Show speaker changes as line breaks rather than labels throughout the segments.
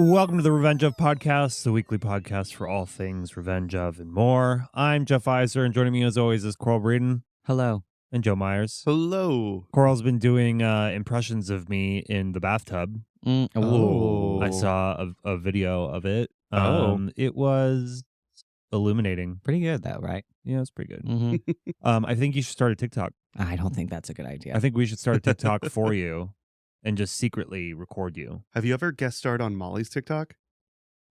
Welcome to the Revenge of Podcast, the weekly podcast for all things Revenge of and more. I'm Jeff Iser, and joining me as always is Coral Breeden.
Hello.
And Joe Myers.
Hello.
Coral's been doing impressions of me in the bathtub. I saw a video of it. It was illuminating.
Pretty good though, right?
Yeah, it's pretty good.
Mm-hmm.
I think you should start a TikTok.
I don't think that's a good idea.
I think we should start a TikTok for you and just secretly record you.
Have you ever guest starred on Molly's TikTok?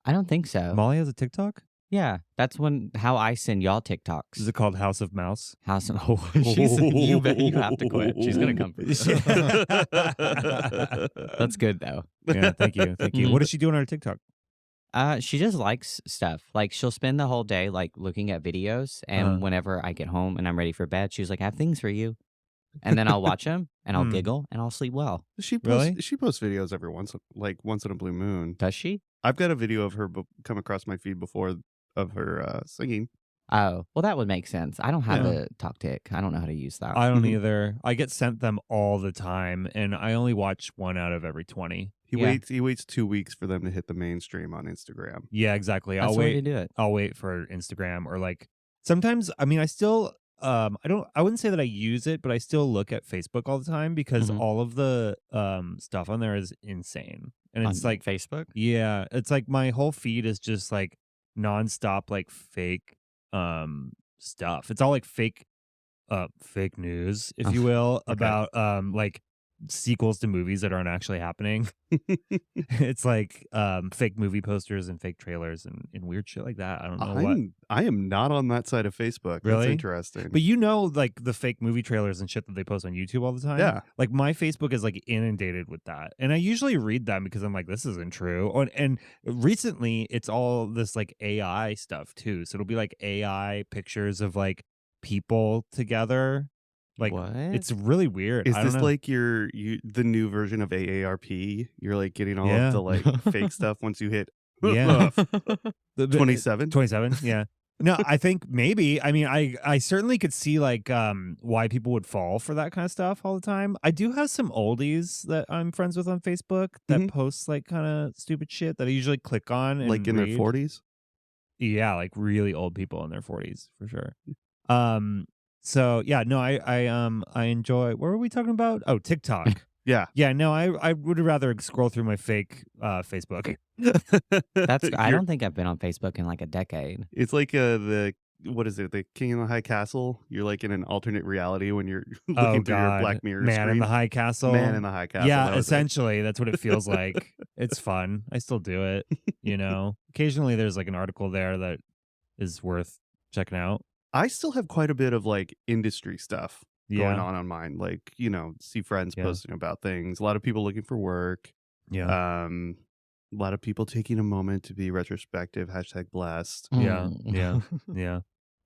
I don't think so.
Molly has a TikTok?
Yeah, that's how I send y'all TikToks.
Is it called House of Mouse?
House of you have to quit. She's gonna come for you. That's good though.
Yeah, thank you. What is she doing on her TikTok?
She just likes stuff. Like she'll spend the whole day like looking at videos, and whenever I get home and I'm ready for bed, she's like, "I have things for you," and then I'll watch them and I'll giggle and I'll sleep well.
She posts videos every once in a blue moon.
Does she?
I've got a video of her come across my feed before of her singing.
Oh, well, that would make sense. I don't have a TalkTik. I don't know how to use that.
I don't either. I get sent them all the time, and I only watch one out of every 20.
He waits 2 weeks for them to hit the mainstream on Instagram.
Yeah, exactly.
That's
I'll
the way
wait
to do it.
I'll wait for Instagram, or like sometimes. I mean, I still. I wouldn't say that I use it, but I still look at Facebook all the time because all of the stuff on there is insane, and it's
on
like
Facebook.
Yeah, it's like my whole feed is just like nonstop, like fake stuff. It's all like fake news, if you will, about like sequels to movies that aren't actually happening. It's like fake movie posters and fake trailers and weird shit like that. I don't know
I am not on that side of Facebook.
Really?
That's interesting.
But like the fake movie trailers and shit that they post on YouTube all the time.
Yeah.
Like my Facebook is like inundated with that. And I usually read them because I'm like, this isn't true. And recently it's all this like AI stuff too. So it'll be like AI pictures of like people together. Like
what?
It's really weird.
Is this like the new version of AARP? You're like getting all of the like fake stuff once you hit 27?
27, yeah. No, I think maybe. I mean, I certainly could see like why people would fall for that kind of stuff all the time. I do have some oldies that I'm friends with on Facebook that post like kind of stupid shit that I usually click on and
like in
read.
their 40s?
Yeah, like really old people in their 40s for sure. So yeah, no, I enjoy. What were we talking about? Oh, TikTok.
Yeah.
No, I would rather scroll through my fake Facebook.
I don't think I've been on Facebook in like a decade.
It's like what is it? The King in the High Castle? You're like in an alternate reality when you're looking through your Black Mirror
Man
screen.
in the High Castle.
Man in the High Castle.
Yeah, essentially, that's what it feels like. It's fun. I still do it. Occasionally there's like an article there that is worth checking out.
I still have quite a bit of like industry stuff going on mine. Like, see friends posting about things. A lot of people looking for work.
Yeah.
A lot of people taking a moment to be retrospective. #blessed.
Yeah.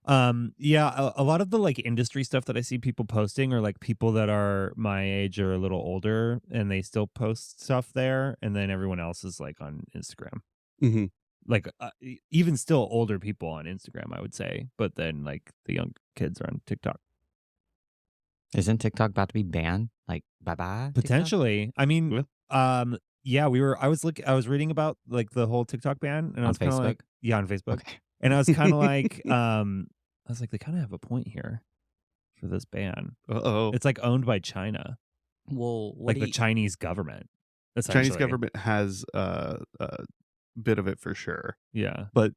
A lot of the like industry stuff that I see people posting are like people that are my age or a little older, and they still post stuff there, and then everyone else is like on Instagram.
Mm-hmm.
Like even still older people on Instagram, I would say, but then like the young kids are on TikTok.
Isn't TikTok about to be banned? Like bye-bye?
Potentially.
TikTok?
I mean, I was reading about like the whole TikTok ban, and I was kind of like, on Facebook.
Okay.
And I was kind of like, they kind of have a point here for this ban.
Uh-oh.
It's like owned by China.
Well,
the Chinese government.
Chinese government has a bit of it for sure.
Yeah.
But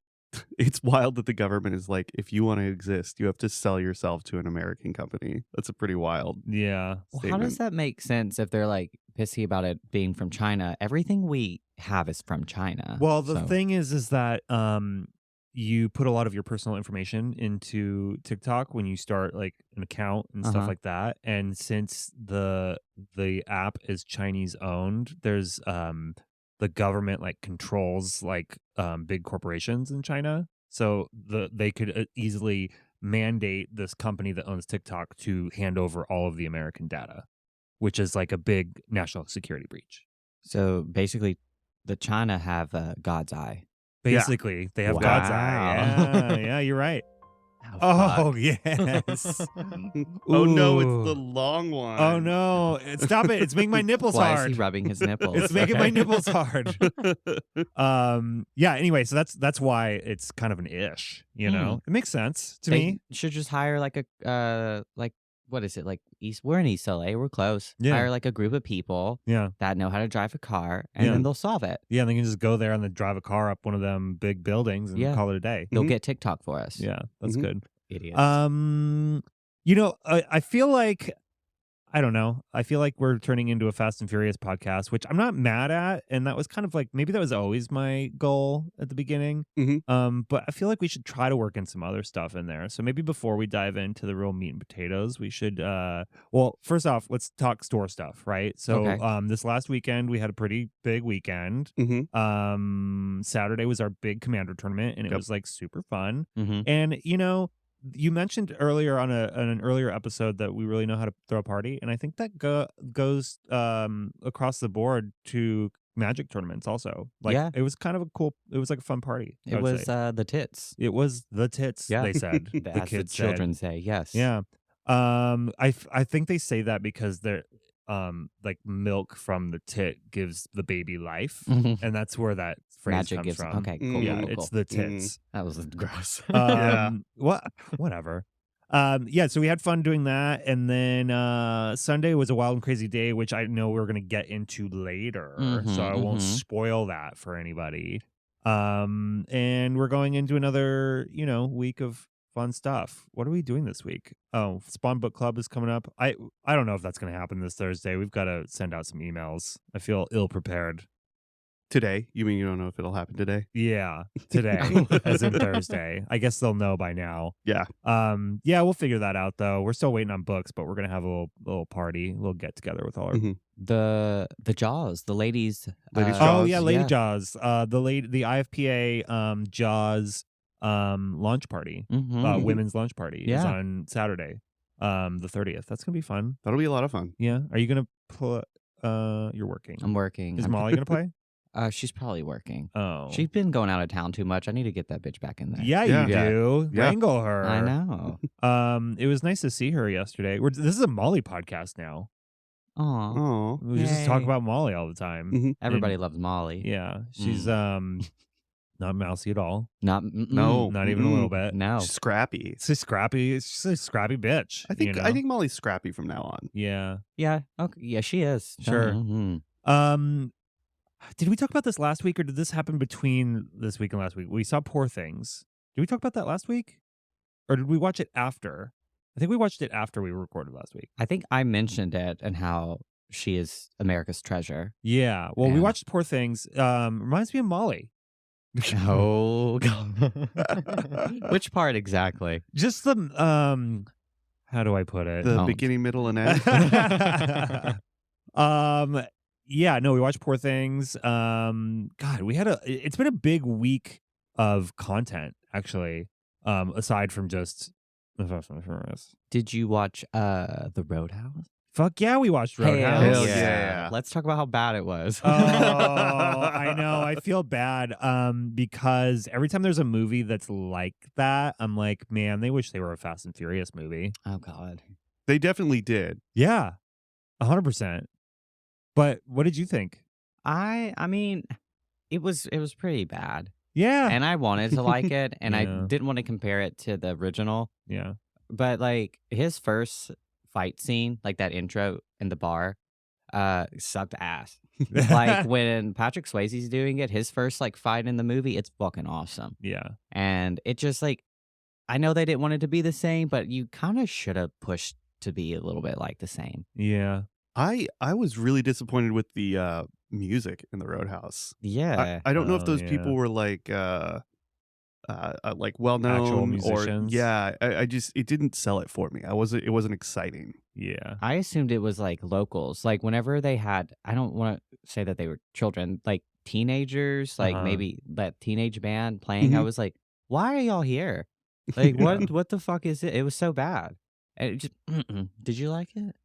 it's wild that the government is like, if you want to exist, you have to sell yourself to an American company. That's a pretty wild
statement.
How does that make sense if they're like pissy about it being from China? Everything we have is from China.
Well, the thing is that you put a lot of your personal information into TikTok when you start like an account and stuff like that. And since the app is Chinese owned, there's the government like controls like big corporations in China. So they could easily mandate this company that owns TikTok to hand over all of the American data, which is like a big national security breach.
So basically the China have God's eye.
Basically, they have God's eye. Yeah, you're right. Oh, yes.
Oh no, it's
Ooh.
the long one.
Oh no! Stop it! It's making my nipples
Why
hard.
is he rubbing his nipples?
It's making my nipples hard. Yeah. Anyway, so that's why it's kind of an ish. You know, it makes sense to me.
Should just hire like a like what is it like East? We're in East LA. We're close.
Yeah.
Hire like a group of people.
Yeah.
That know how to drive a car, and then they'll solve it.
Yeah, and they can just go there and then drive a car up one of them big buildings and call it a day.
They'll get TikTok for us.
Yeah, that's good.
Idiots.
You know, I feel like I don't know. I feel like we're turning into a Fast and Furious podcast, which I'm not mad at, and that was kind of like maybe that was always my goal at the beginning. But I feel like we should try to work in some other stuff in there. So maybe before we dive into the real meat and potatoes, we should well, first off, let's talk store stuff, right? So this last weekend we had a pretty big weekend. Saturday was our big Commander tournament, and it was like super fun. And you know, you mentioned earlier on an earlier episode that we really know how to throw a party, and I think that goes across the board to Magic tournaments also. Like, it was kind of a cool. It was like a fun party.
It was the tits.
It was the tits.
Yeah.
They said
the kids children say yes.
Yeah. I think they say that because they're like milk from the tit gives the baby life, and that's where that phrase
Magic
comes
gives
from.
Okay, cool.
Yeah,
cool,
it's
cool.
the tits.
That was gross.
Whatever. Yeah, so we had fun doing that, and then Sunday was a wild and crazy day, which I know we're gonna get into later, so I won't spoil that for anybody. And we're going into another, week of fun stuff. What are we doing this week? Oh, Spawn Book Club is coming up. I don't know if that's gonna happen this Thursday. We've got to send out some emails. I feel ill prepared.
Today? You mean you don't know if it'll happen today?
Yeah, today, as in Thursday. I guess they'll know by now.
Yeah.
Yeah, we'll figure that out though. We're still waiting on books, but we're gonna have a little party, a little get together with all our
the Jaws, the ladies.
Jaws.
Oh yeah, Lady Jaws. The IFPA Jaws launch party, women's launch party is on Saturday, the 30th. That's gonna be fun.
That'll be a lot of fun.
Yeah. Are you gonna pull? You're working.
I'm working.
Is Molly gonna play?
She's probably working.
Oh,
she's been going out of town too much. I need to get that bitch back in there.
Yeah, you do.
Yeah.
Wrangle her.
I know.
It was nice to see her yesterday. This is a Molly podcast now.
Oh,
we just talk about Molly all the time.
Everybody loves Molly.
Yeah, she's not mousy at all.
Not
even a little bit.
No,
she's scrappy.
She's scrappy. She's just a scrappy bitch.
I think Molly's scrappy from now on.
Yeah.
Yeah. Okay. Yeah, she is.
Sure. Did we talk about this last week, or did this happen between this week and last week? We saw Poor Things. Did we talk about that last week? Or did we watch it after? I think we watched it after we recorded last week.
I think I mentioned it and how she is America's treasure.
Yeah. Well, we watched Poor Things. Reminds me of Molly.
Oh, God. Which part exactly?
Just the, how do I put it?
The beginning, middle, and end.
Yeah, no, we watched Poor Things. God, it's been a big week of content, actually. Aside from just the Fast and Furious.
Did you watch The Roadhouse?
Fuck yeah, we watched Roadhouse.
Hell yeah.
Let's talk about how bad it was.
Oh, I know. I feel bad because every time there's a movie that's like that, I'm like, man, they wish they were a Fast and Furious movie.
Oh, God.
They definitely did.
Yeah, 100%. But what did you think?
I mean, it was pretty bad.
Yeah.
And I wanted to like it, and I didn't want to compare it to the original.
Yeah.
But like his first fight scene, like that intro in the bar, sucked ass. Like when Patrick Swayze's doing it, his first like fight in the movie, it's fucking awesome.
Yeah.
And it just like, I know they didn't want it to be the same, but you kind of should have pushed to be a little bit like the same.
Yeah.
I was really disappointed with the music in the Roadhouse.
Yeah.
I don't know if those people were like well known
actual musicians.
Or it didn't sell it for me. It wasn't exciting.
Yeah.
I assumed it was like locals. Like whenever they had, I don't want to say that they were children, like teenagers, like maybe that teenage band playing. I was like, why are y'all here? Like what the fuck is it? It was so bad. And it just Did you like it?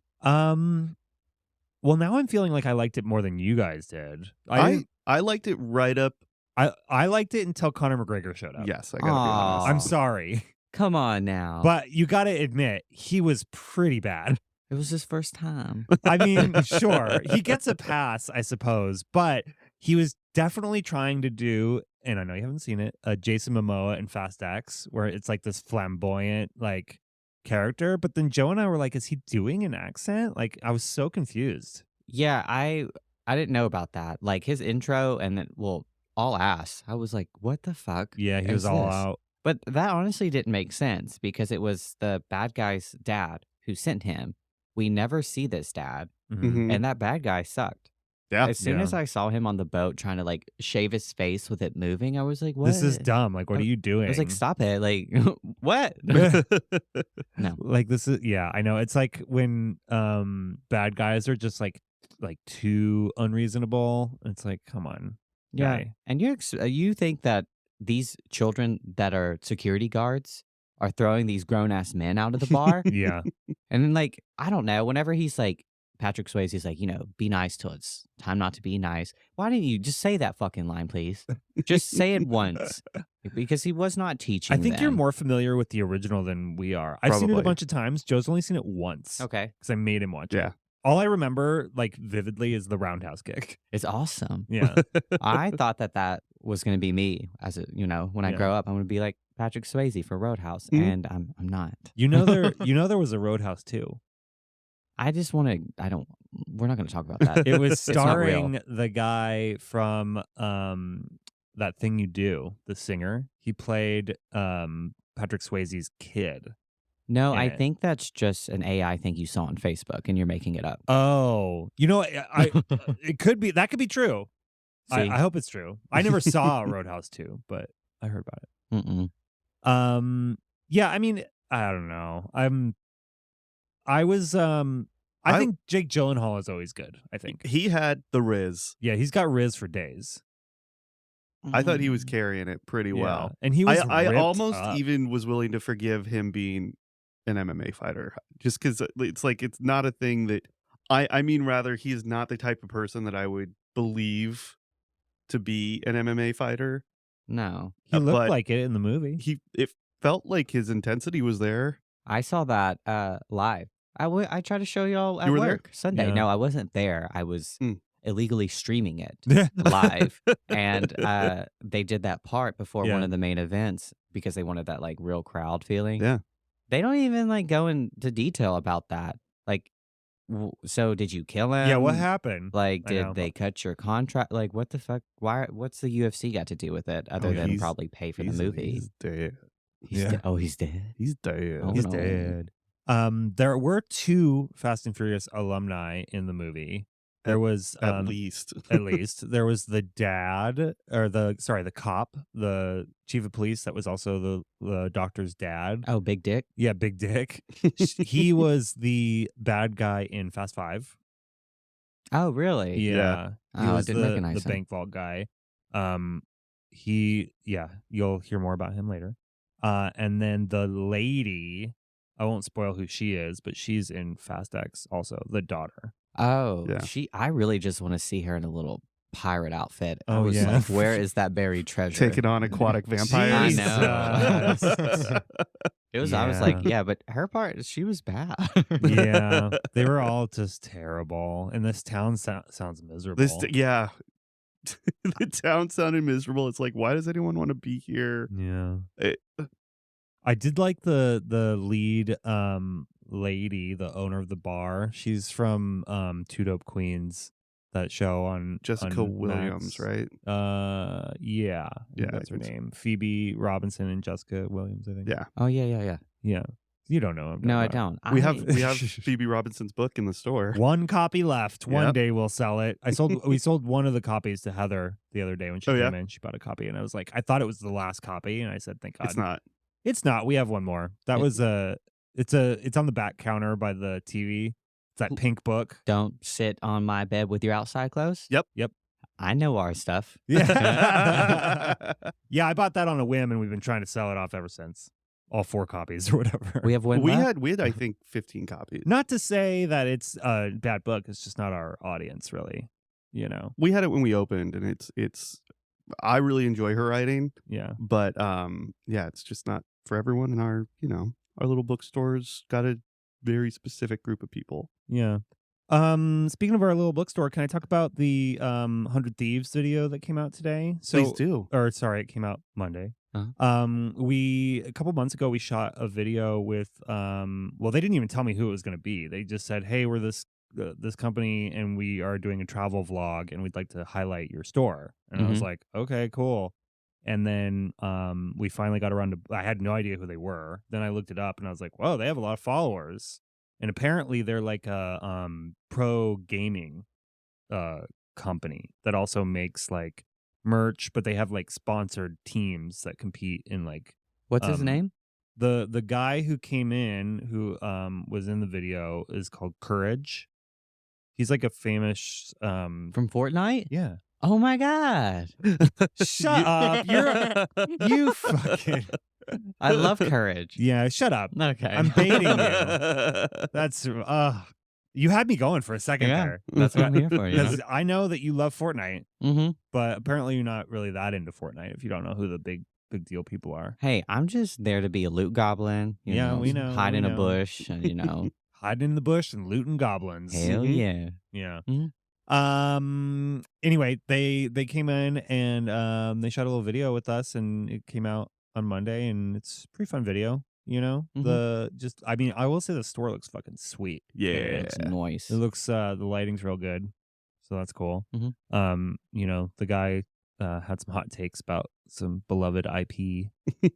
Well, now I'm feeling like I liked it more than you guys did.
I liked it right up.
I liked it until Conor McGregor showed up.
Yes, I gotta be honest.
I'm sorry.
Come on now.
But you got to admit, he was pretty bad.
It was his first time.
I mean, sure, he gets a pass, I suppose, but he was definitely trying to do, and I know you haven't seen it, Jason Momoa in Fast X, where it's like this flamboyant like character. But then Joe and I were like, is he doing an accent? Like, I was so confused.
Yeah, I didn't know about that. Like his intro and then all ass. I was like, what the fuck?
Yeah, he was all out.
But that honestly didn't make sense because it was the bad guy's dad who sent him. We never see this dad, and that bad guy sucked.
Yeah.
As soon as I saw him on the boat trying to like shave his face with it moving, I was like, what?
This is dumb. Like, what are you doing?
I was like, stop it. Like, what? No.
Like, this is, yeah, I know. It's like when bad guys are just like too unreasonable. It's like, come on.
Yeah.
Guy.
And you think that these children that are security guards are throwing these grown-ass men out of the bar?
Yeah.
And then, like, I don't know, whenever he's like, Patrick Swayze's like, be nice till it's time not to be nice. Why didn't you just say that fucking line, please? Just say it once. Because he was not teaching
I think
them.
you're more familiar with the original than we are. I've seen it a
Probably.
bunch of times. Joe's only seen it once.
Okay.
Because I made him watch it.
Yeah.
All I remember, like, vividly is the roundhouse kick.
It's awesome.
Yeah.
I thought that was going to be me as a, when I grow up, I'm going to be like Patrick Swayze for Roadhouse, and I'm not.
There was a Roadhouse too.
I just want to. We're not going to talk about that.
It was
It's not real.
starring the guy from That Thing You Do, the singer. He played Patrick Swayze's kid.
No, I
it.
think that's just an AI thing you saw on Facebook, and you're making it up.
Oh, I it could be, that could be true. I hope it's true. I never saw Roadhouse 2, but I heard about it.
Mm-mm.
Yeah, I mean, I don't know. I think Jake Gyllenhaal is always good. I think
he had the Riz.
Yeah, he's got Riz for days.
I thought he was carrying it pretty well,
and he was.
I almost
up.
even was willing to forgive him being an MMA fighter, just because it's like it's not a thing that I mean. Rather, he's not the type of person that I would believe to be an MMA fighter.
No,
he looked like it in the movie.
It felt like his intensity was there.
I saw that live. I tried to show y'all at
You were
work
there?
Sunday.
Yeah.
No, I wasn't there. I was illegally streaming it live, and they did that part before one of the main events because they wanted that like real crowd feeling.
Yeah,
they don't even like go into detail about that. Like, so did you kill him?
Yeah, what happened?
Like, did they cut your contract? Like, what the fuck? Why? What's the UFC got to do with it other than probably pay for the movie?
He's dead.
He's dead.
He's dead.
Oh,
He's
no.
dead. There were 2 Fast and Furious alumni in the movie. There was
at least
there was the dad, or the cop, the chief of police that was also the doctor's dad.
Oh, Big Dick.
Yeah, Big Dick. He was the bad guy in Fast 5.
Oh, really?
Yeah. He
Oh, I
was
didn't recognize
the
him.
bank vault guy. You'll hear more about him later. And then the lady, I won't spoil who she is, but she's in Fast X also, the daughter.
Oh,
Yeah.
I really just want to see her in a little pirate outfit. I
Oh,
was
yeah.
like, where is that buried treasure?
taking on aquatic
I
vampires.
know. It was. I was like,
Yeah.
yeah, but her part, she was bad.
Yeah, they were all just terrible, and this town sounds miserable.
The town sounded miserable. It's like, why does anyone want to be here?
Yeah, I did like the lead lady, the owner of the bar. She's from Two Dope Queens, that show on
Jessica
on
Williams,
Max.
right?
Yeah, I think that's her name. Phoebe Robinson and Jessica Williams, I think.
Yeah.
Oh yeah.
Yeah. You don't know him.
No, I don't.
We have Phoebe Robinson's book in the store.
One copy left. One
Yep.
day we'll sell it. We sold one of the copies to Heather the other day when she came in. She bought a copy, and I was like, I thought it was the last copy, and I said, thank God.
It's not.
It's not. We have one more. That was it's on the back counter by the TV. It's that pink book.
Don't sit on my bed with your outside clothes.
Yep.
I know our stuff.
Yeah. Yeah, I bought that on a whim, and we've been trying to sell it off ever since. All 4 copies or whatever.
We have one.
We
left?
had I think 15 copies.
Not to say that it's a bad book. It's just not our audience, really.
We had it when we opened, and it's I really enjoy her writing,
Yeah.
but yeah, it's just not for everyone. And our little bookstore's got a very specific group of people.
Yeah. Speaking of our little bookstore, can I talk about the 100 Thieves video that came out today?
Please do.
Or sorry, it came out Monday. We a couple months ago we shot a video with well, they didn't even tell me who it was going to be. They just said, "Hey, we're this company and we are doing a travel vlog and we'd like to highlight your store." And I was like, "Okay, cool." And then we finally got around to I had no idea who they were. Then I looked it up and I was like, "Whoa, they have a lot of followers." And apparently they're like a pro gaming company that also makes like merch, but they have like sponsored teams that compete in like
What's his name?
The guy who came in who was in the video is called Courage. He's like a famous
From Fortnite?
yeah.
Oh my god.
Shut up. You fucking
I love Courage.
yeah, shut up.
Okay.
I'm baiting you. That's you had me going for a second there.
That's what I'm here for.
Because I know that you love Fortnite,
Mm-hmm.
but apparently you're not really that into Fortnite if you don't know who the big deal people are.
Hey, I'm just there to be a loot goblin. You
Yeah,
know,
we know,
hide
we
in a
know.
bush, and
Hiding in the bush and looting goblins.
hell yeah.
Yeah.
Mhm.
Anyway, they came in and they shot a little video with us and it came out on Monday and it's a pretty fun video, you know? I mean, I will say the store looks fucking sweet.
Yeah.
It's nice.
It looks the lighting's real good. So that's cool. You know, the guy had some hot takes about some beloved IP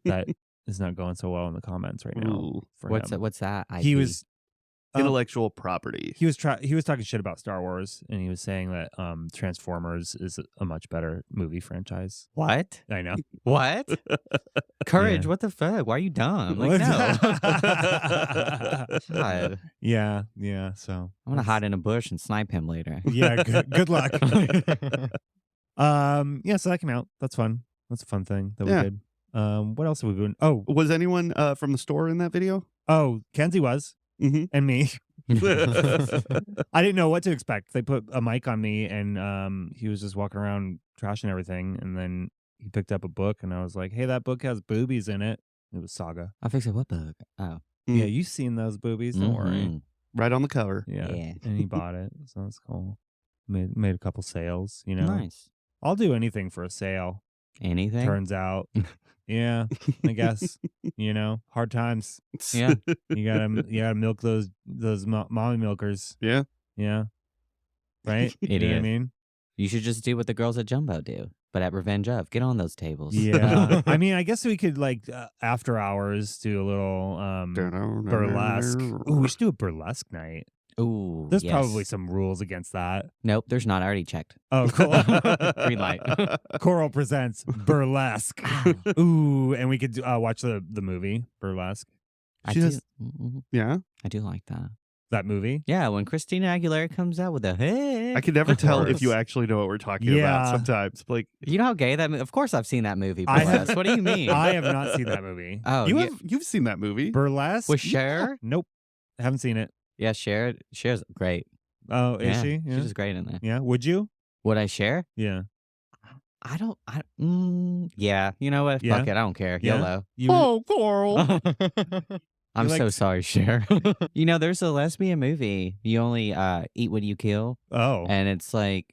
that is not going so well in the comments right now.
Ooh.
For
What's
him.
that? What's that?
He
IP?
was
Intellectual property.
he was talking shit about Star Wars and he was saying that Transformers is a much better movie franchise.
What?
I know.
What? Courage?
Yeah.
What the fuck? Why are you dumb? Like, no. God.
Yeah. So
I'm gonna hide in a bush and snipe him later.
Yeah. Good luck. Yeah. So that came out. That's fun. That's a fun thing that we did. What else have we been? Oh,
Was anyone from the store in that video?
Kenzie was.
Mm-hmm.
And me. I didn't know what to expect. They put a mic on me and he was just walking around trashing everything and then he picked up a book and I was like, "Hey, that book has boobies in it." It was Saga.
I fixed it. What book? Oh.
Yeah, you've seen those boobies, don't worry.
Right on the cover.
Yeah.
Yeah.
And he bought it. So that's cool. Made a couple sales, you know.
Nice.
I'll do anything for a sale.
Anything?
Turns out. Yeah, I guess. You know, hard times.
Yeah.
You gotta milk those mommy milkers.
Yeah.
Yeah. Right? You know what I
Idiot.
mean?
You should just do what the girls at Jumbo do, but at Revenge of. Get on those tables.
Yeah. I mean, I guess we could like after hours do a little burlesque. Ooh, we should do a burlesque night.
Ooh.
There's
yes.
probably some rules against that.
Nope, there's not. I already checked.
Oh, cool.
Green light.
Coral presents Burlesque. Ooh, and we could watch the movie Burlesque.
I
She
do,
has- Yeah.
I do like that.
That movie.
Yeah, when Christina Aguilera comes out with a hey.
I can never
Of
tell if
course.
you actually know what we're talking
Yeah.
about sometimes. Like,
You know how gay that movie? Of course I've seen that movie.
I have-
Burlesque. What do you mean?
I have not seen that movie.
Oh,
you've seen that movie.
Burlesque
with Cher?
Nope, I haven't seen it.
Yeah, Cher's great.
Oh, is
Yeah,
she? Yeah.
She's just great in there.
Yeah. Would you?
Would I share?
Yeah.
Yeah, you know what?
Yeah.
Fuck it. I don't care.
Yeah.
YOLO.
You
Coral.
I'm
like-
so sorry, Cher. You know, there's a lesbian movie. You only eat what you kill.
Oh.
And it's like,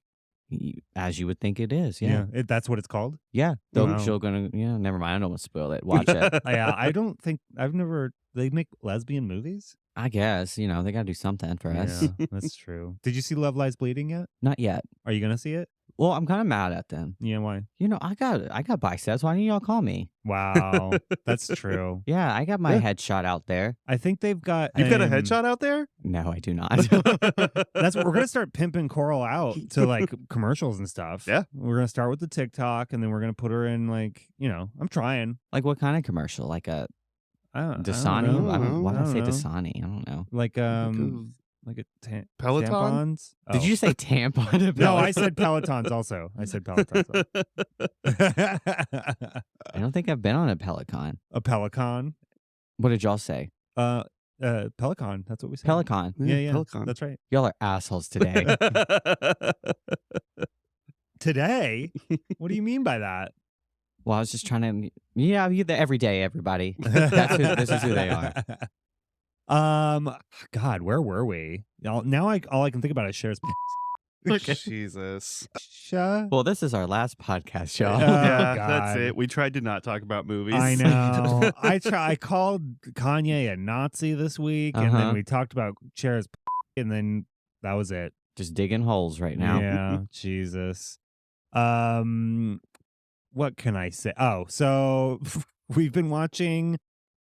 as you would think it is.
yeah.
Yeah.
That's what it's called.
Yeah.
Wow.
She'll gonna, never mind. I don't want to spoil it. Watch it.
Yeah. I don't think I've never. They make lesbian movies.
I guess, they got to do something for us.
Yeah, that's true. Did you see Love Lies Bleeding yet?
Not yet.
Are you gonna see it?
Well, I'm kind of mad at them.
Yeah. Why?
I got biceps. Why didn't y'all call me?
Wow. That's true.
Yeah, I got my
Yeah.
headshot out there.
I think they've got.
You've got a headshot out there?
No, I do not.
That's what we're gonna start pimping Coral out to like commercials and stuff.
Yeah.
We're gonna start with the TikTok and then we're gonna put her in like, I'm trying.
Like what kind of commercial? Like a
I don't
Dasani?
know.
Why did I say
know.
Dasani? I don't know.
Like like a
Peloton?
tampons.
Did
Oh.
you say tampon?
No, I said Pelotons also. I said Pelotons.
I don't think I've been on a Peloton.
A Pelican.
What did y'all say?
Pelican. That's what we said.
Pelican.
Yeah.
Peloton.
That's right.
Y'all are assholes today.
Today? What do you mean by that?
Well, I was just trying to. Yeah, every day, everybody. This is who they are.
God, where were we? Now all I can think about is Cher's.
Okay. Jesus.
Well, this is our last podcast, y'all.
Yeah,
God.
that's it. We tried to not talk about movies.
I know. I called Kanye a Nazi this week, and then we talked about Cher's, and then that was it.
Just digging holes right now.
Yeah, Jesus. What can I say? Oh, so we've been watching.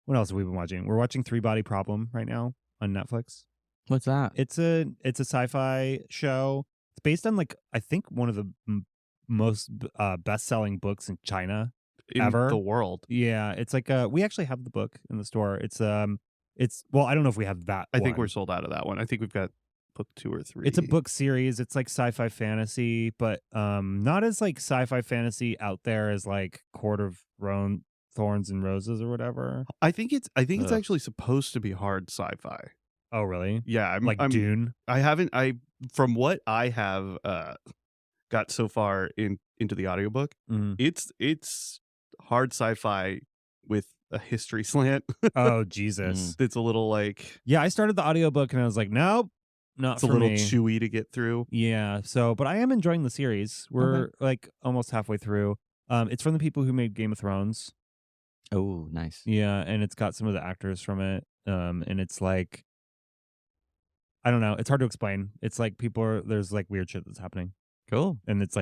What else have we been watching? We're watching Three Body Problem right now on Netflix.
What's that?
It's a sci-fi show. It's based on I think one of the most best-selling books in China ever.
The world.
Yeah, it's we actually have the book in the store. It's well, I don't know if we have that.
I think we're sold out of that one. I think we've got book 2 or 3.
It's a book series. It's sci-fi fantasy, but not as sci-fi fantasy out there as Court of Thorns and Roses or whatever.
I think it's actually supposed to be hard sci-fi.
Oh, really?
Yeah, I'm
Dune.
From what I have got so far into the audiobook, it's hard sci-fi with a history slant.
Oh, Jesus.
It's a little
yeah, I started the audiobook and I was like, nope, not
it's
for
a little
me.
chewy to get through.
Yeah, but I am enjoying the series. We're almost halfway through. It's from the people who made Game of Thrones.
Oh, nice.
Yeah, and it's got some of the actors from it. And it's I don't know. It's hard to explain. It's there's weird shit that's happening.
Cool.
And it's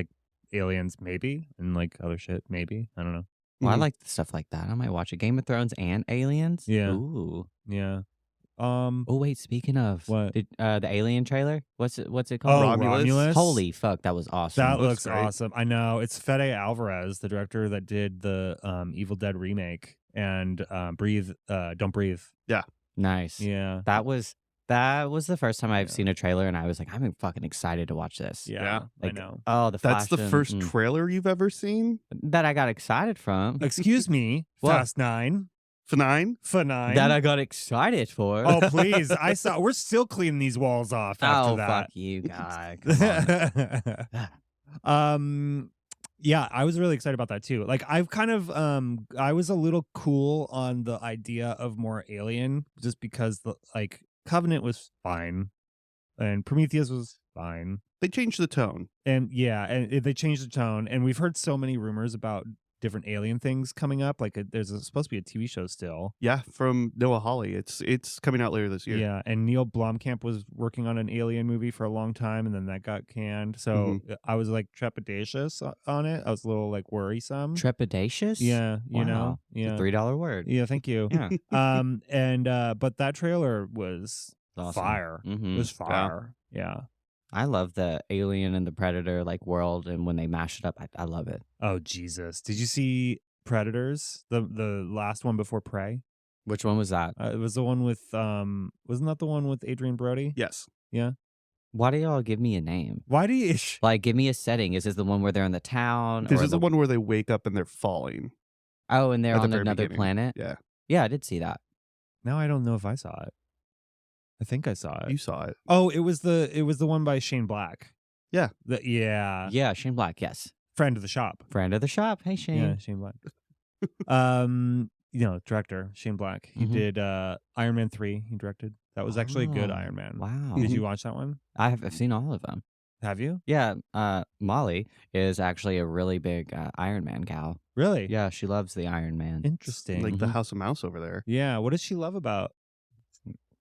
aliens maybe, and other shit maybe. I don't know.
Well, I like stuff like that. I might watch it. Game of Thrones and Aliens.
Yeah.
Ooh.
Yeah.
Oh wait, speaking of
what?
the Alien trailer. What's it
Oh,
called?
Romulus.
Holy fuck, that was awesome.
That looks
great.
awesome. I know. It's Fede Alvarez, the director that did the Evil Dead remake and Don't Breathe.
Yeah.
Nice.
Yeah.
That was the first time I've seen a trailer, and I was like, I'm fucking excited to watch this.
Yeah.
I
know.
Oh,
That's the first trailer you've ever seen?
that I got excited from.
Excuse me.
What?
Fast 9.
F9?
F9.
That I got excited for.
Oh, please. We're still cleaning these walls off after
oh,
that.
fuck you, guy. Come on.
Yeah, I was really excited about that too. I've kind of I was a little cool on the idea of more Alien just because the Covenant was fine and Prometheus was fine.
They changed the tone.
And yeah, and they changed the tone, and we've heard so many rumors about different alien things coming up. There's supposed to be a TV show still.
Yeah, from Noah Hawley. It's coming out later this year.
Yeah, and Neil Blomkamp was working on an alien movie for a long time, and then that got canned. So I was trepidatious on it. I was a little
Mm-hmm.
worrisome.
Trepidatious?
Yeah, you know.
Wow.
Yeah.
It's a $3 word.
Yeah, thank you.
Yeah.
But that trailer was
Awesome.
fire.
Mhm.
It was fire. Yeah.
I love the Alien and the Predator world, and when they mash it up, I love it.
Oh Jesus! Did you see Predators? The last one before Prey.
Which one was that?
It was the one with wasn't that the one with Adrian Brody?
Yes.
Yeah.
Why do y'all give me a name?
Why do you?
Give me a setting. Is this the one where they're in the town?
This
or
is the one where they wake up and they're falling.
Oh, and they're
at the
on
very
another
beginning.
planet?
Yeah.
Yeah, I did see that.
Now I don't know if I saw it. I think I saw it.
You saw it.
Oh, it was the one by Shane Black.
Yeah.
Yeah.
Yeah, Shane Black, yes.
Friend of the shop.
Friend of the shop. Hey, Shane.
Yeah, Shane Black. Director Shane Black. He did Iron Man 3. He directed. That was actually a good Iron Man.
Wow.
Did you watch that one?
I've seen all of them.
Have you?
Yeah, Molly is actually a really big Iron Man gal.
Really?
Yeah, she loves the Iron Man.
Interesting.
Like the House of Mouse over there.
Yeah. What does she love about?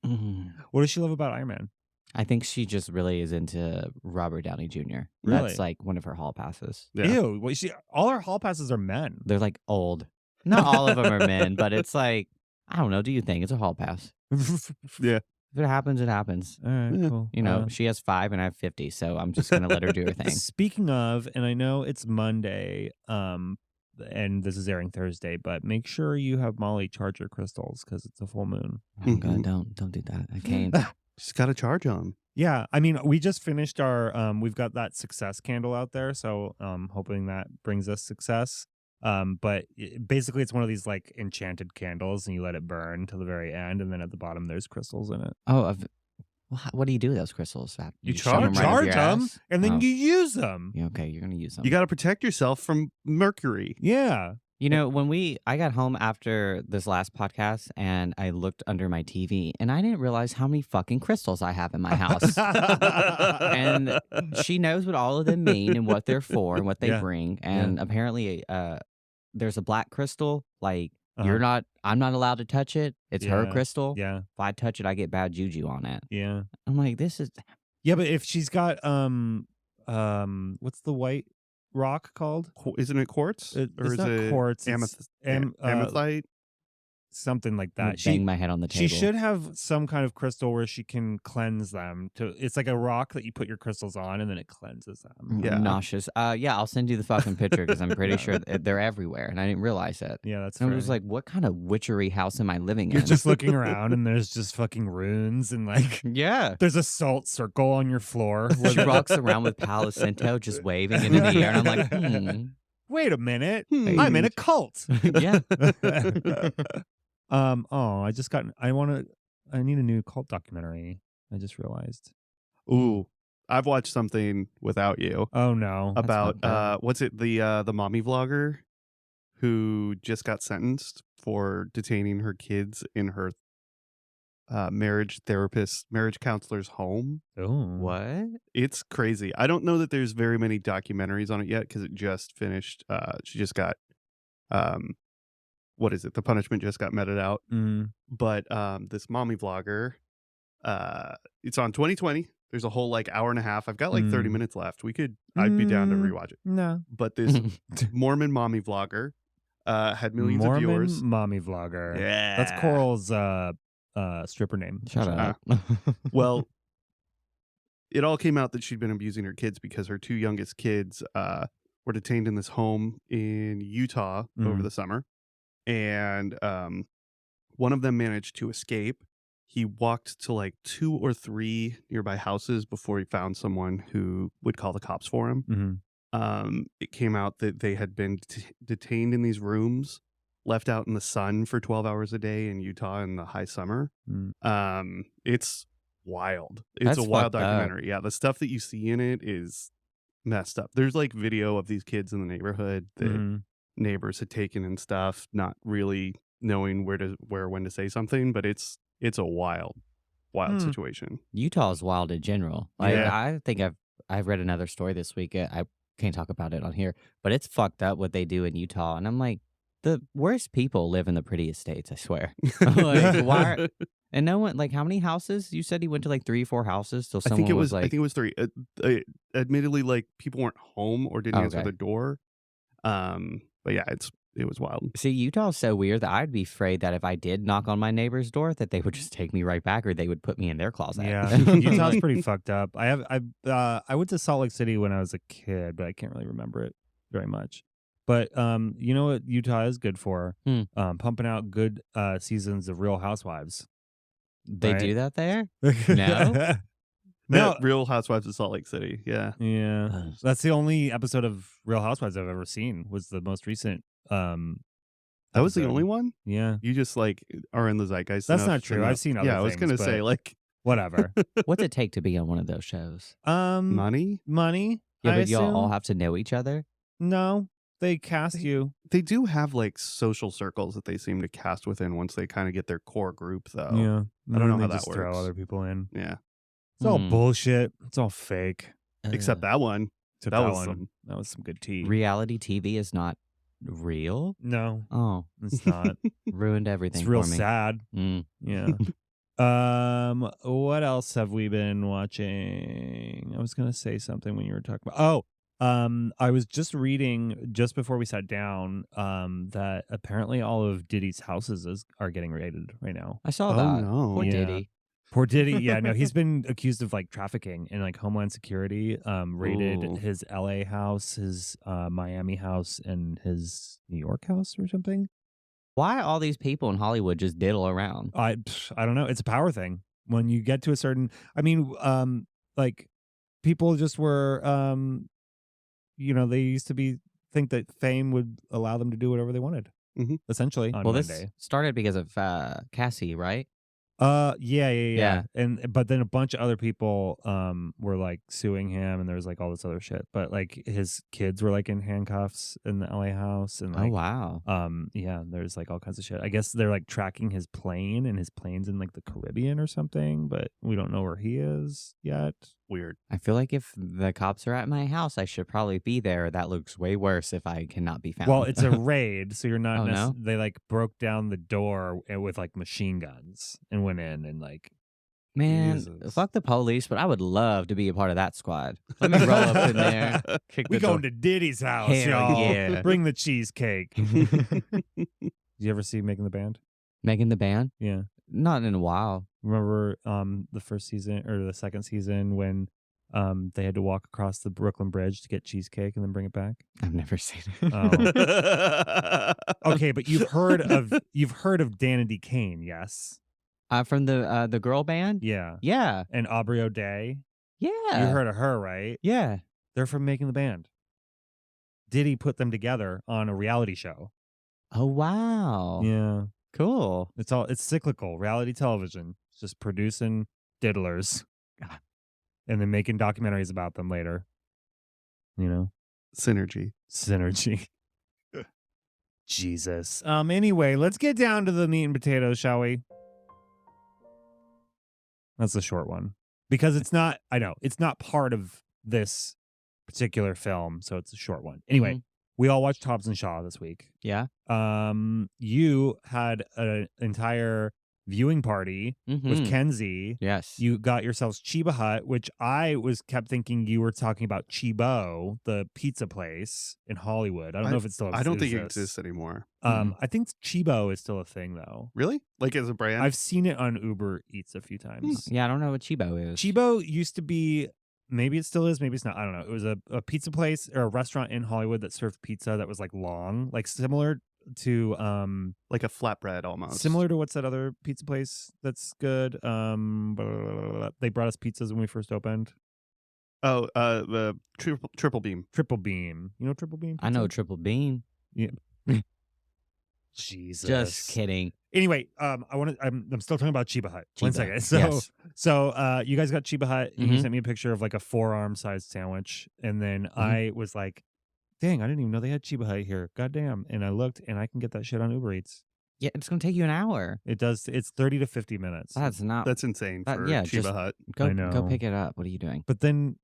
Mhm.
What does she love about Iron Man?
I think she just really is into Robert Downey Jr.
Really?
That's one of her hall passes.
Yeah.
Ew. Well, all her hall passes are men.
They're old. Not all of them are men, but it's I don't know. Do you think it's a hall pass?
Yeah.
If it happens, it happens.
All right.
Yeah.
Cool.
You know, she has 5 and I have 50, so I'm just gonna let her do her thing.
Speaking of, and I know it's Monday, and this is airing Thursday, but make sure you have Molly charge your crystals because it's a full moon.
Oh God, don't do that. I can't.
She's got a charge on.
Yeah, I mean, we just finished our. We've got that success candle out there, so hoping that brings us success. But basically, it's one of these enchanted candles, and you let it burn till the very end, and then at the bottom there's crystals in it.
Oh, What do you do with those crystals?
You
just shove 'em right up
charge
your
them,
ass?
and then
Oh,
you use them.
yeah, okay, you're gonna use them.
You got to protect yourself from mercury.
Yeah.
You know, I got home after this last podcast and I looked under my TV and I didn't realize how many fucking crystals I have in my house. And she knows what all of them mean and what they're for and what they
Yeah.
bring. And apparently, there's a black crystal. Like
Uh-huh.
I'm not allowed to touch it. It's her
Yeah.
crystal.
Yeah.
If I touch it, I get bad juju on it.
Yeah.
I'm like, this is
Yeah, but if she's got what's the white rock called?
Isn't it quartz?
Or
is
it's not
it
quartz.
amethyst?
It's
Amethite?
something like
I'm gonna
that.
bang my head on the table.
She should have some kind of crystal where she can cleanse them. It's like a rock that you put your crystals on and then it cleanses them.
Yeah.
I'm nauseous. Yeah, I'll send you the fucking picture because I'm pretty sure they're everywhere and I didn't realize it.
Yeah, that's
And I
fair.
was like, what kind of witchery house am I living in?
You're just looking around and there's just fucking runes and like
yeah.
there's a salt circle on your floor.
She walks around with Palo Santo just waving it in the air, and I'm like,
Wait a minute.
Hmm.
I'm in a cult.
yeah.
I just got I need a new cult documentary. I just realized.
Ooh, I've watched something without you
Oh no.
about
fucked up.
what's it, the mommy vlogger who just got sentenced for detaining her kids in her marriage counselor's home.
Oh.
What?
It's crazy. I don't know that there's very many documentaries on it yet because it just finished. She just got what is it? The punishment just got meted out.
Mm.
But this mommy vlogger, it's on 2020. There's a whole like hour and a half. I've got like 30 minutes left. I'd be down to rewatch it.
No.
But this Mormon mommy vlogger had millions of viewers.
Mommy vlogger.
Yeah,
That's Coral's stripper name.
Shut up.
Well, it all came out that she'd been abusing her kids because her two youngest kids were detained in this home in Utah over the summer. And one of them managed to escape. He walked to like 2 or 3 nearby houses before he found someone who would call the cops for him.
Mm-hmm.
It came out that they had been detained in these rooms, left out in the sun for 12 hours a day in Utah in the high summer. It's wild. It's
That's
a wild
fucked up.
documentary. Yeah, the stuff that you see in it is messed up. There's like video of these kids in the neighborhood that neighbors had taken and stuff, not really knowing when to say something, but it's a wild situation.
Utah is wild in general. Like,
Yeah.
I think I've read another story this week. I can't talk about it on here, but it's fucked up what they do in Utah. And I'm like, the worst people live in the prettiest states, I swear. Like, why? And no one, like, how many houses? You said he went to like 3 or 4 houses till
I
someone
think it
was
was
like,
3. Admittedly, like people weren't home or didn't answer
Okay.
the door. But yeah, it was wild.
see, Utah's so weird that I'd be afraid that if I did knock on my neighbor's door, that they would just take me right back or they would put me in their closet.
Yeah, Utah's pretty fucked up. I went to Salt Lake City when I was a kid, but I can't really remember it very much. But you know what Utah is good for? Pumping out good seasons of Real Housewives.
They
Right?
do that there? No?
No, Real Housewives of Salt Lake City. Yeah.
Yeah, that's the only episode of Real Housewives I've ever seen. Was the most recent.
That was the
episode.
only one?
Yeah,
You just like are in the zeitgeist.
that's
enough
not
to
true.
know-
I've seen other
Yeah, I was
things,
gonna
but
say like
whatever.
What's it take to be on one of those shows?
money.
Money.
Yeah,
I
but y'all all
assume?
have to know each other?
No, they cast you.
They do have like social circles that they seem to cast within once they kind of get their core group, though.
Yeah,
I don't know
And
how
they
that
just throw
works.
other people in.
Yeah.
It's all
Hmm.
bullshit. It's all fake.
Except that one.
Except
that
that
was
one.
some-
That was some good tea.
Reality TV is not real?
No,
Oh,
it's not.
ruined everything
It's real
for me.
sad.
Mm.
Yeah. What else have we been watching? I was gonna say something when you were talking about. I was just reading just before we sat down that apparently all of Diddy's houses are getting raided right now.
I saw
Oh,
that.
no.
Poor
Yeah.
Diddy.
Poor Diddy, yeah, no, he's been accused of like trafficking, and like Homeland Security raided
Ooh.
his LA house, his Miami house, and his New York house or something.
Why all these people in Hollywood just diddle around?
I don't know. It's a power thing. When you get to a certain, I mean, like people just were, they used to think that fame would allow them to do whatever they wanted.
Mhm.
Essentially, on
Well,
one
this
day.
started because of Cassie, right?
Yeah. And but then a bunch of other people were like suing him, and there was like all this other shit. But like his kids were like in handcuffs in the LA house, and
Oh,
like
wow.
yeah, there's like all kinds of shit. I guess they're like tracking his plane, and his plane's in like the Caribbean or something, but we don't know where he is yet.
Weird.
I feel like if the cops are at my house, I should probably be there. That looks way worse if I cannot be found.
Well, it's a raid, so you're not.
Oh, no?
They like broke down the door with like machine guns and went in and like.
Man,
Jesus.
fuck the police, but I would love to be a part of that squad. Let me roll up in there. Kick
We
the door.
going to Diddy's house,
Hell
y'all.
yeah.
Bring the cheesecake. Did you ever see Making the Band?
Megan the Band?
Yeah.
Not in a while.
Remember the first season or the second season when they had to walk across the Brooklyn Bridge to get cheesecake and then bring it back?
I've never seen it.
Oh. Okay, but you've heard of Danity Kane, yes?
From the girl band?
Yeah.
Yeah.
And Aubrey O'Day?
Yeah.
You heard of her, right?
Yeah.
They're from Making the Band. Diddy put them together on a reality show.
Oh, wow.
Yeah.
Cool.
It's cyclical. Reality television. It's just producing diddlers. And then making documentaries about them later. You know?
Synergy.
Jesus. Anyway, let's get down to the meat and potatoes, shall we? That's the short one. Because it's not part of this particular film, so it's a short one. Anyway, we all watched Hobbs and Shaw this week.
Yeah.
You had an entire viewing party with Kenzie.
Yes.
You got yourselves Chiba Hut, which I kept thinking you were talking about Chibo, the pizza place in Hollywood. I don't know if it still exists.
I don't think it exists anymore.
I think Chibo is still a thing though.
Really? Like as a brand?
I've seen it on Uber Eats a few times.
Yeah, I don't know what Chibo is.
Chibo used to be, maybe it still is, maybe it's not. I don't know. It was a pizza place or a restaurant in Hollywood that served pizza that was like long, like similar to
like a flatbread almost.
Similar to what's that other pizza place that's good? They brought us pizzas when we first opened.
Oh, the Triple Beam.
Triple Beam. You know Triple Beam?
I know Triple Beam.
Yeah. Jesus.
Just kidding.
Anyway, I'm still talking about Chiba Hut. 1 second. So
Yes.
so you guys got Chiba Hut. You
Mhm.
sent me a picture of like a forearm sized sandwich, and then I was like, dang, I didn't even know they had Chiba Hut here. Goddamn. And I looked, and I can get that shit on Uber Eats.
Yeah, it's gonna take you an hour.
It does. It's 30 to 50 minutes.
That's not.
That's insane for
yeah,
Chiba
just-
Hut.
Go
I know.
go pick it up. What are you doing?
But then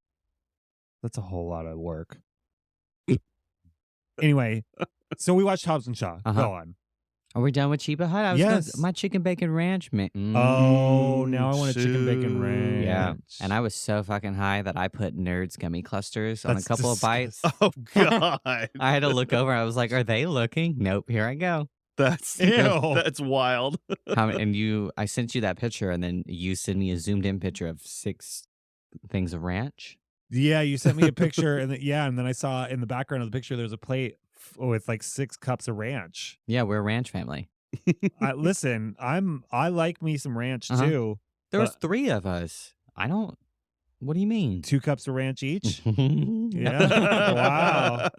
that's a whole lot of work. Anyway, so we watched Hobbs and Shaw. Go on.
Are we done with Chiba Hut? I was
Yes.
my chicken bacon ranch.
Oh, now I want a chicken bacon
shoot.
ranch.
Yeah, and I was so fucking high that I put Nerds gummy clusters on a
That's
couple of bites.
Oh God.
I had to look over. I was like, "Are they looking?" Nope. Here I go.
That's
Ew.
that's wild.
I sent you that picture, and then you sent me a zoomed in picture of 6 things of ranch.
Yeah, you sent me a picture, and then I saw in the background of the picture there's a plate with like 6 cups of ranch.
Yeah, we're a ranch family.
Listen, I like me some ranch too.
There was
But-
3 of us. I don't. What do you mean?
2 cups of ranch each.
Yeah.
Yeah.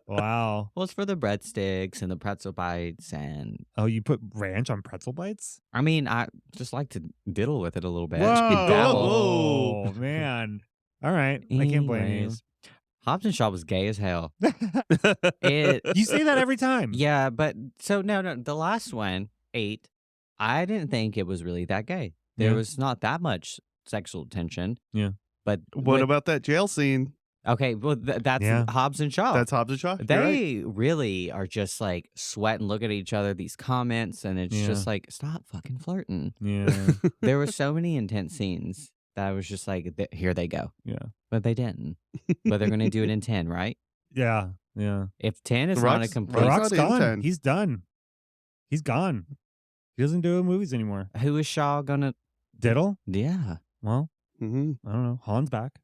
Wow.
Well, it's for the breadsticks and the pretzel bites, and
Oh, you put ranch on pretzel bites?
I mean, I just like to diddle with it a little bit.
Whoa.
Dabble.
Oh, man. All right. I can't blame you.
Anyways, Hobbs and Shaw was gay as hell.
You
It,
say that every time.
yeah, but so no, the last one, 8, I didn't think it was really that gay. There
Yeah.
was not that much sexual tension.
Yeah.
But
What about that jail scene?
okay, well that's
Yeah.
Hobbs and Shaw.
That's Hobbs and Shaw. You're right.
They really are just like sweat and look at each other, these comments, and it's
Yeah.
just like, stop fucking flirting.
Yeah.
There were so many intense scenes that I was just like, here they go.
Yeah.
But they didn't. But they're going to do it in 10, right?
Yeah. Yeah.
If 10 is
The
not a
Rock's-
complete.
The
Rock's
Rock's
not in
gone.
10.
He's done. He's gone. He doesn't do movies anymore.
Who is Shaw going to.
Diddle?
Yeah.
Well,
Mm-hmm.
I don't know. Han's back.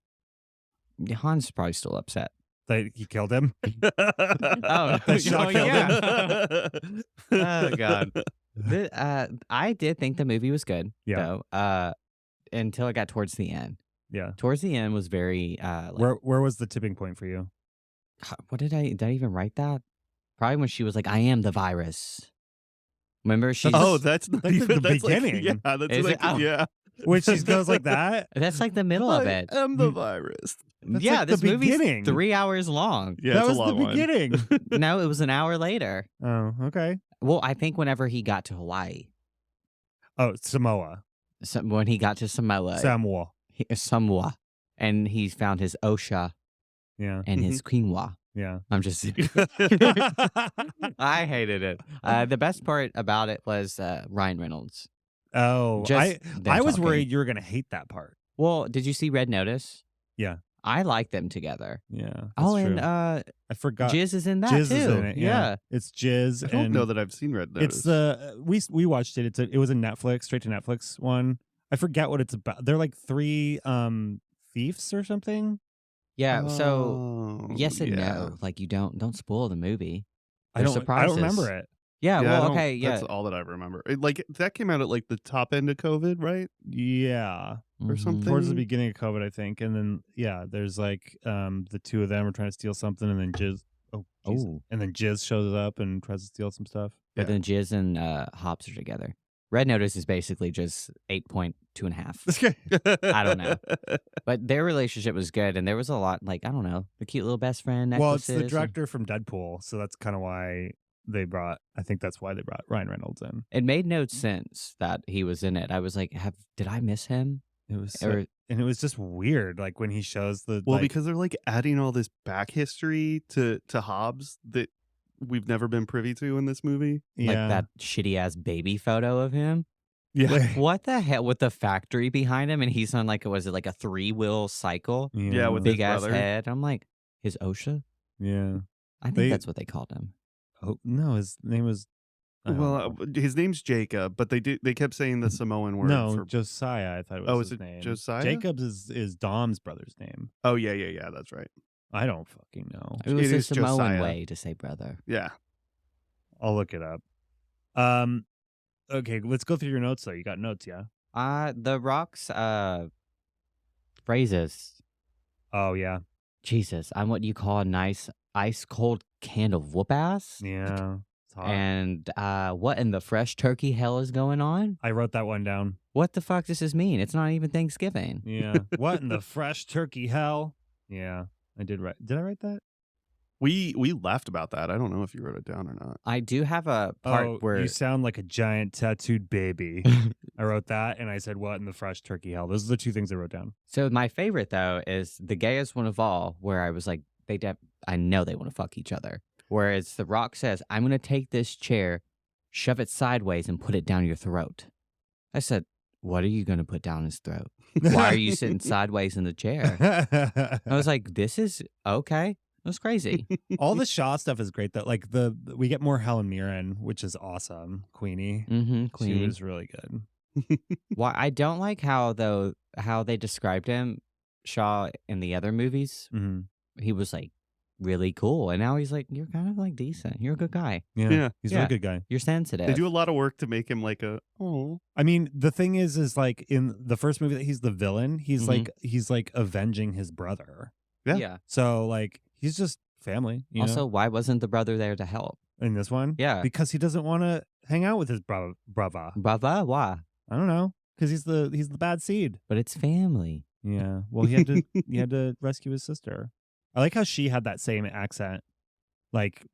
Han's probably still upset.
He killed him.
Oh,
That Shaw killed
him. Oh, God. I did think the movie was good,
Yeah.
though, until it got towards the end.
Yeah.
Towards the end was very.
Where was the tipping point for you?
What did I even write that? Probably when she was like, I am the virus. Remember, she's
Oh, that's not
That's
even
the
that's
beginning.
Like, yeah, that's
Is
like
it? Oh.
yeah.
When she goes like that.
that's like the middle of
I
it.
am the virus.
That's
Yeah,
like the
this movie's
beginning.
3 hours long.
Yeah,
that
it's
was
a
the
long one.
beginning.
No, it was an hour later.
Oh, okay.
Well, I think whenever he got to Hawaii,
Oh, Samoa.
when he got to Samoa, Samoa, and he found his Osha
Yeah.
and his quinoa.
Yeah.
I'm just I hated it. The best part about it was Ryan Reynolds.
Oh,
Just them
I was
talking.
worried you were gonna hate that part.
Well, did you see Red Notice?
Yeah.
I like them together.
Yeah. That's
Oh,
true.
and
I forgot.
Jizz is in that
Jizz
too.
is in it.
Yeah.
It's Jizz.
I don't
and
know that I've seen Red Notice.
It's the we watched it. It was a Netflix, straight to Netflix one. I forget what it's about. They're like three thieves or something.
Yeah. So
Oh,
yes and
yeah.
no. Like you don't spoil the movie.
I
There's
don't
surprises.
remember it.
Yeah.
Yeah, I
Well,
don't-
okay. Yeah.
That's all that I remember. Like that came out at like the top end of COVID, right?
Yeah.
Or
Mhm.
something.
Towards the beginning of COVID, I think. And then there's like the two of them are trying to steal something, and then Jizz and then Jizz shows up and tries to steal some stuff.
But then Jizz and Hobbs are together. Red Notice is basically just 8.2.5. I don't know. But their relationship was good, and there was a lot, like, I don't know, the cute little best friend
Well, it's
necklaces.
the director from Deadpool, so that's kind of why I think that's why they brought Ryan Reynolds in.
It made no sense that he was in it. I was like, did I miss him?
It was
Or-
and it was just weird, like when he shows the
Well, because they're like adding all this back history to Hobbs that we've never been privy to in this movie.
Like that shitty ass baby photo of him.
Yeah.
What the hell with the factory behind him? And he's on like, was it like a 3-wheel cycle?
Yeah, with
Big
his
ass
brother.
head. I'm like, his OSHA?
yeah.
I think
They-
that's what they called him.
Oh no, his name was. I don't know.
His name's Jacob, but they kept saying the Samoan word.
No,
for...
Josiah. I thought it was
Oh,
his
is it
name.
Josiah?
Jacobs is Dom's brother's name.
Oh yeah, that's right.
I don't fucking know.
It was
It
the
is
Samoan
Josiah.
way to say brother.
Yeah.
I'll look it up. Okay, let's go through your notes though. You got notes, yeah?
The Rock's phrases.
Oh yeah.
Jesus, I'm what you call a nice ice cold can of whoop ass.
Yeah. It's hot.
And what in the fresh turkey hell is going on?
I wrote that one down.
What the fuck does this mean? It's not even Thanksgiving.
Yeah. What in the fresh turkey hell? Yeah. I did write. Did I write that?
We laughed about that. I don't know if you wrote it down or not.
I do have a part where
you sound like a giant tattooed baby. I wrote that and I said, what in the fresh turkey hell? Those are the two things I wrote down.
So my favorite though is the gayest one of all, where I was like, I know they want to fuck each other. Whereas The Rock says, I'm gonna take this chair, shove it sideways, and put it down your throat. I said, what are you gonna put down his throat? Why are you sitting sideways in the chair? I was like, this is okay. That's crazy.
All the Shaw stuff is great though. Like we get more Helen Mirren, which is awesome. Queenie.
Mm-hmm. Queen.
She was really good.
Why I don't like how they described him, Shaw, in the other movies.
Mm-hmm.
He was like really cool, and now he's like, you're kind of like decent. You're a good guy.
Yeah. He's a
Yeah.
really good guy.
You're sensitive.
They do a lot of work to make him like
I mean, the thing is like in the first movie that he's the villain, he's like avenging his brother.
Yeah.
So like he's just family. You
Also,
know?
why wasn't the brother there to help?
In this one,
Yeah.
because he doesn't want to hang out with his brother.
Brother, why?
I don't know, because he's the bad seed.
But it's family.
Yeah. Well, he had to rescue his sister. I like how she had that same accent. Like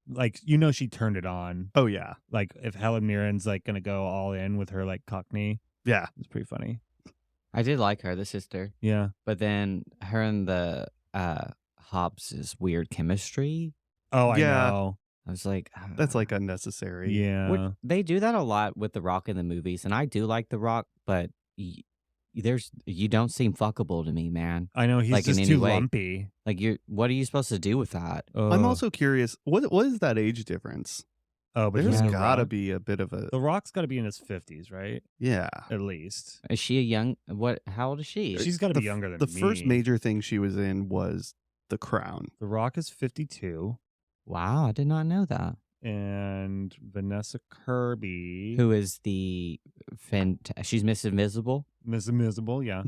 she turned it on.
oh yeah.
Like if Helen Mirren's like gonna go all in with her like Cockney,
Yeah.
it's pretty funny.
I did like her, the sister.
Yeah.
But then her and the Hobbs' weird chemistry.
Oh, I
Yeah.
know.
I was like,
That's like unnecessary.
Yeah.
They do that a lot with The Rock in the movies, and I do like The Rock, but you don't seem fuckable to me, man.
I know he's
Like, in
just
any
too
way.
lumpy.
Like what are you supposed to do with that?
I'm
Ugh.
also curious, what is that age difference?
Oh, but
There's
Yeah.
gotta be a bit of a
The Rock's got to be in his 50s, right?
yeah.
At least.
Is she a young? How old is she?
She's got to
The
be younger than
The
me.
first major thing she was in was The Crown.
The Rock is 52,
Wow, I did not know that.
and Vanessa Kirby,
Who is the she's Miss Invisible?
Miss Invisible, yeah.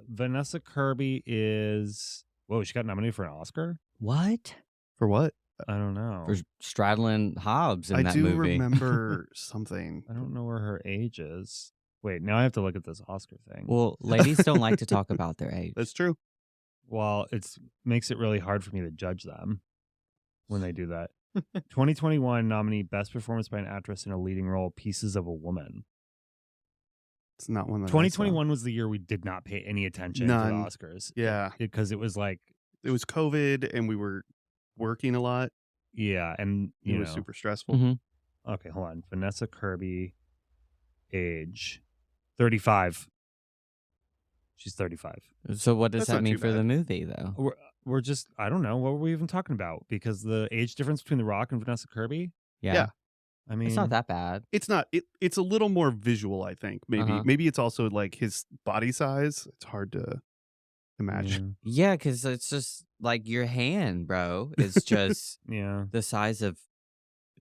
Vanessa Kirby is. Whoa, she got nominated for an Oscar.
What?
For what?
I don't know.
For straddling Hobbs in
I
that
do
movie.
remember something.
I don't know where her age is. Wait, now I have to look at this Oscar thing.
Well, ladies don't like to talk about their age.
That's true.
Well, it's makes it really hard for me to judge them when they do that. 2021 nominee Best Performance by an Actress in a Leading Role, Pieces of a Woman.
It's not one that
2021 was the year we did not pay any attention to the Oscars.
Yeah.
Because it was like...
It was COVID and we were working a lot.
Yeah, and
it was super stressful.
Mm-hmm.
Okay, hold on. Vanessa Kirby, age 35. She's 35.
So what does
That's
that
not
mean
too
for the
bad.
movie, though?
We're just, I don't know. What were we even talking about? Because the age difference between The Rock and Vanessa Kirby?
Yeah.
I mean,
It's not that bad.
It's not. It's a little more visual, I think. Maybe it's also like his body size. It's hard to imagine.
Yeah, because it's just like your hand, bro. It's just
Yeah.
the size of.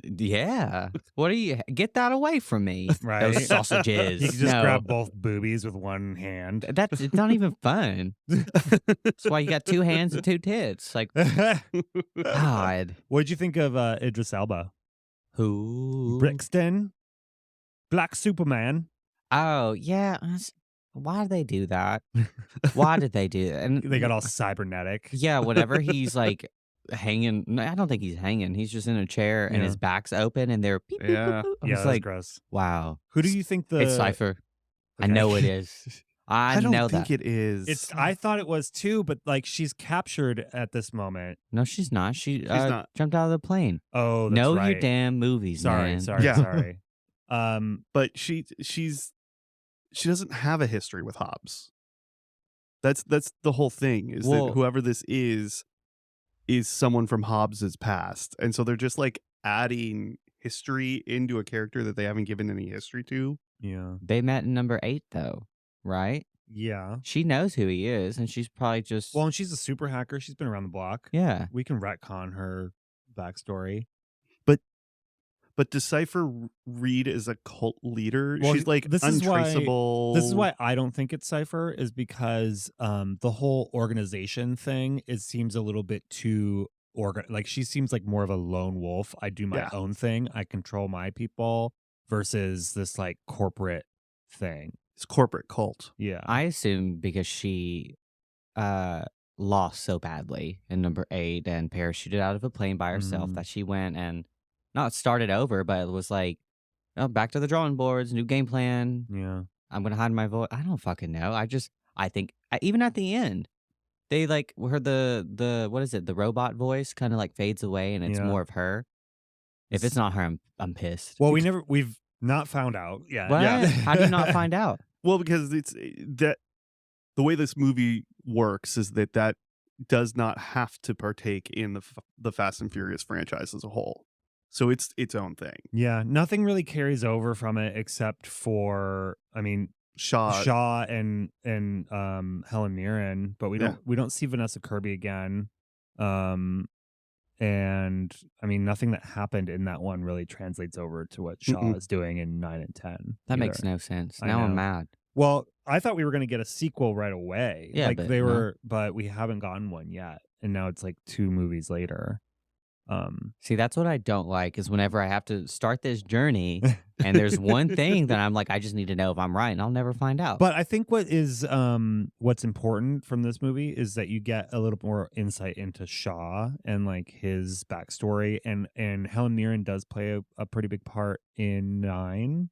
Yeah. What are you? Get that away from me.
Right.
Those sausages.
You can just
No.
grab both boobies with one hand.
That's it's not even fun. That's why you got two hands and two tits. Like, God.
What'd you think of Idris Elba?
Who?
Brixton? Black Superman?
Oh, yeah. Why did they do that? Why did they do that? And
They got all cybernetic.
yeah, whatever. He's like hanging. No, I don't think he's hanging. He's just in a chair and his back's open and they're beep, beep,
Yeah.
beep, beep.
Yeah,
It's
that's
like,
gross.
wow.
Who do you think the...
It's Cypher. I
Okay.
know it is. I
don't
know
think
that.
it is.
I thought it was too, but like she's captured at this moment.
No, she's not. She's
not.
jumped out of the plane.
Oh, that's
Know
right.
your damn movies,
Sorry,
man.
sorry,
Yeah.
sorry.
But she doesn't have a history with Hobbs. That's the whole thing. Is
Well-
that whoever this is someone from Hobbs's past, and so they're just like adding history into a character that they haven't given any history to.
Yeah.
They met in number 8, though, right?
Yeah.
She knows who he is, and she's probably just
Well, and she's a super hacker. She's been around the block.
yeah.
We can retcon her backstory.
But does Cypher read as a cult leader?
Well,
She's like
this is why-
untraceable.
This is why I don't think it's Cypher, is because the whole organization thing, it seems a little bit too like she seems like more of a lone wolf. I do my
Yeah.
own thing. I control my people versus this like corporate thing.
It's corporate cult.
Yeah.
I assume because she lost so badly in number 8 and parachuted out of a plane by herself
Mhm.
that she went and not started over, but it was like, oh, back to the drawing boards, new game plan.
Yeah.
I'm gonna hide my voice. I don't fucking know. I think even at the end, they like heard the what is it? The robot voice kind of like fades away, and it's
Yeah.
more of her. If it's not her, I'm pissed.
Well, we've not found out yet.
What?
Yeah.
How do you not find out?
Well, because it's that the way this movie works is that does not have to partake in the Fast and Furious franchise as a whole. So it's its own thing.
Yeah. Nothing really carries over from it except for, I mean, Shaw and Helen Mirren, but we don't see Vanessa Kirby again. And I mean, nothing that happened in that one really translates over to what Shaw is doing in 9 and 10.
That
either.
makes no sense.
I
Now I'm
know.
mad.
Well, I thought we were going to get a sequel right away.
Yeah,
like
but
they
no.
were, but we haven't gotten one yet. And now it's like 2 movies later.
See, that's what I don't like is whenever I have to start this journey and there's one thing that I'm like, I just need to know if I'm right, and I'll never find out.
But I think what's important from this movie is that you get a little more insight into Shaw and like his backstory, and Helen Mirren does play a pretty big part in 9,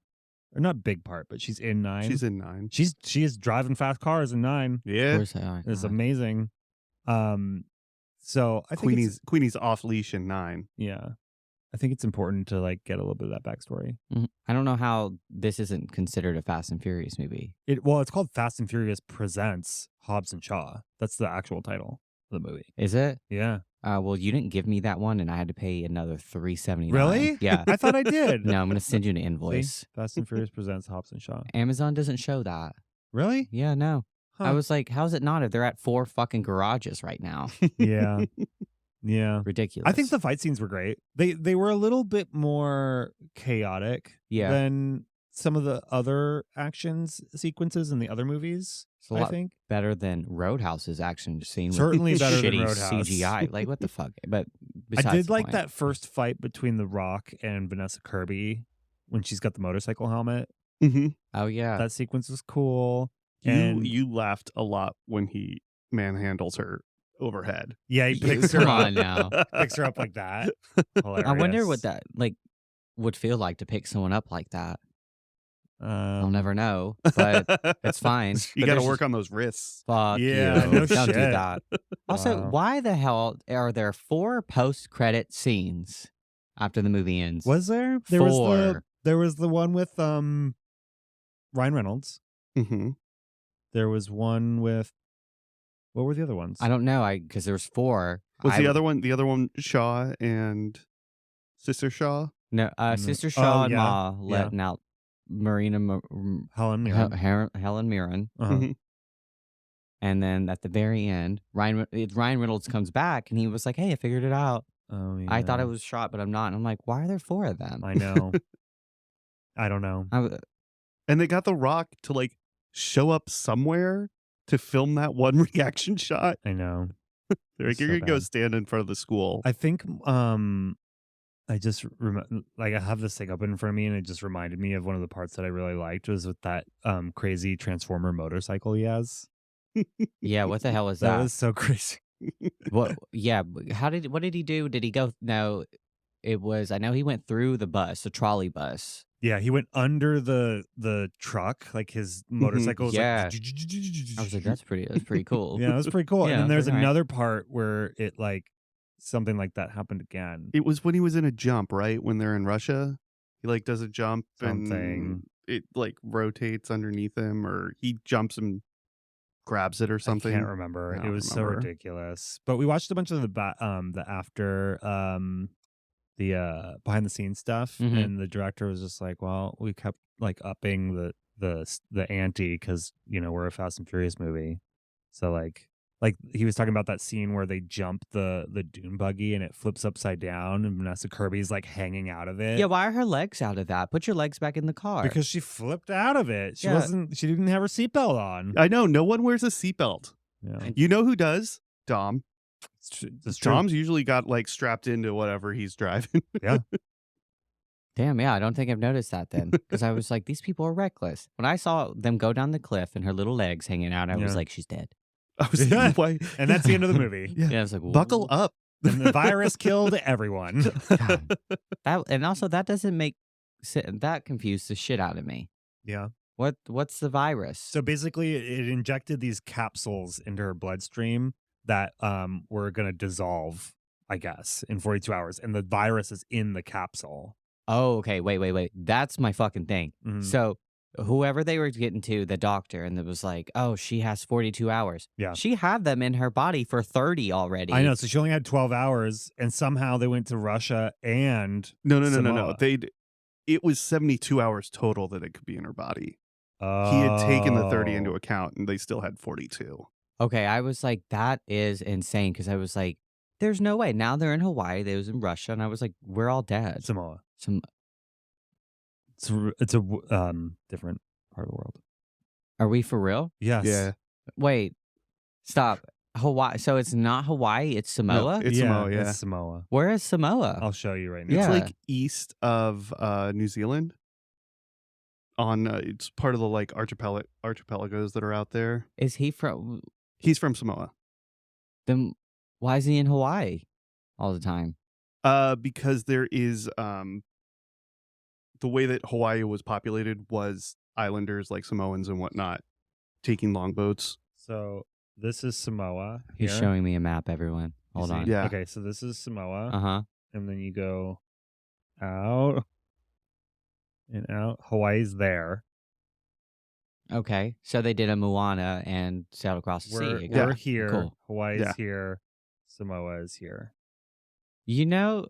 or not big part, but she's in 9.
She's in 9.
She is driving fast cars in 9.
Of
Yeah.
course I are.
It's amazing. So I think
Queenie's off leash in 9.
yeah, I think it's important to like get a little bit of that backstory.
Mhm. I don't know how this isn't considered a Fast and Furious movie.
It's called Fast and Furious Presents Hobbs and Shaw. That's the actual title of the movie.
Is it?
Yeah.
Well, you didn't give me that one, and I had to pay another $3.79.
Really?
Yeah.
I thought I did.
No, I'm gonna send you an invoice.
See? Fast and Furious Presents Hobbs and Shaw.
Amazon doesn't show that.
Really?
Yeah, no. I
Huh.
was like, how's it not if they're at 4 fucking garages right now?
Yeah. Yeah.
Ridiculous.
I think the fight scenes were great. They were a little bit more chaotic
Yeah.
than some of the other actions sequences in the other movies.
It's a
I
lot
think
better than Roadhouse's action scene.
certainly
with
better than
shitty
Roadhouse.
CGI. Like what the fuck? But
I
besides
did
the
like
point.
that first fight between The Rock and Vanessa Kirby when she's got the motorcycle helmet.
Mm-hmm.
Oh yeah,
That sequence was cool. And
You laughed a lot when he manhandles her overhead.
yeah, he picks her
come
up.
on now.
Picks her up like that. Hilarious.
I wonder what that like would feel like to pick someone up like that. I'll never know, but it's fine.
You
But
got to
there's
work
just-
on those wrists.
Fuck
Yeah,
you.
no
Don't do
shit.
that. Also,
Wow.
why the hell are there 4 post-credit scenes after the movie ends?
Was there?
4.
There was the one with Ryan Reynolds.
Mm-hmm.
There was one with what were the other ones?
I don't know. Because there was 4.
Was the other one? The other one, Shaw and Sister Shaw.
No,
No.
Sister Shaw and
yeah,
Ma
yeah.
letting out Marina
Helen Mirren.
Helen Mirren.
Uh-huh.
Mhm.
And then at the very end, Ryan Reynolds comes back and he was like, "Hey, I figured it out.
Oh yeah.
I thought it was shot, but I'm not." And I'm like, "Why are there 4 of them?"
I know. I don't know.
And they got The Rock to like show up somewhere to film that one reaction shot.
I know.
They're like,
It's
you're
so
gonna go
bad.
stand in front of the school.
I think I just like I have this thing up in front of me, and it just reminded me of one of the parts that I really liked was with that crazy Transformer motorcycle he has.
Yeah, what the hell is
That
that?
was so crazy.
What? Yeah, what did he do? Did he go? No, it was. I know he went through the trolley bus.
Yeah, he went under the truck, like his motorcycle was
Yeah.
like.
I was like, that's pretty cool.
Yeah, it was pretty cool.
Yeah,
And then there's
that's alright.
another part where it like something like that happened again.
It was when he was in a jump, right? When they're in Russia, he like does a jump
Something.
and it like rotates underneath him, or he jumps and grabs it or something.
I can't remember.
I
It
don't
was so
remember.
ridiculous. But we watched a bunch of the after the behind the scenes stuff,
Mhm.
and the director was just like, "Well, we kept like upping the ante because we're a Fast and Furious movie, so like he was talking about that scene where they jump the dune buggy and it flips upside down, and Vanessa Kirby's like hanging out of it.
Yeah, why are her legs out of that? Put your legs back in the car.
Because she flipped out of it. She
Yeah.
She didn't have her seatbelt on.
I know no one wears a seatbelt.
Yeah,
You know wwho does? Dom.
it's true.
Dom's usually got like strapped into whatever he's driving.
Damn, yeah, I don't think I've noticed that then. Because I was like, these people are reckless. When I saw them go down the cliff and her little legs hanging out, I was
Yeah.
like, she's dead.
I was
Yeah.
like, why?
And that's the end of the movie.
Yeah.
Yeah, I was like,
Buckle
"Whoa."
up.
And the virus killed everyone.
God. And also that doesn't that confused the shit out of me.
Yeah.
What's the virus?
So basically, it injected these capsules into her bloodstream that were going to dissolve, I guess, in 42 hours. And the virus is in the capsule.
Oh, okay. Wait. That's my fucking thing.
Mhm.
So whoever they were getting to, the doctor, and it was like, oh, she has 42 hours.
Yeah.
She had them in her body for 30 already.
I know. So she only had 12 hours, and somehow they went to Russia and
No.
Samoa.
It was 72 hours total that it could be in her body.
Oh.
He had taken the 30 into account, and they still had 42.
Okay, I was like, that is insane, because I was like, there's no way. Now they're in Hawaii. They was in Russia, and I was like, we're all dead.
Samoa.
Some
It's a different part of the world.
Are we for real?
Yes.
Yeah.
Wait, stop. Hawaii. So it's not Hawaii. It's Samoa.
No, it's Samoa, yeah.
It's Samoa.
Where is Samoa?
I'll show you right now.
Yeah.
It's like east of New Zealand. It's part of the like archipelagos that are out there.
Is he from?
He's from Samoa.
Then why is he in Hawaii all the time?
Because there is the way that Hawaii was populated was islanders like Samoans and whatnot taking longboats.
So this is Samoa.
He's
here.
showing me a map. Everyone,
You
hold
see?
on.
Yeah.
Okay, so this is Samoa.
Uh-huh.
And then you go out and out. Hawaii's there.
Okay, so they did a Moana and sailed across the sea.
We're
Okay.
here.
Cool.
Hawaii's
Yeah.
here. Samoa is here.
You know,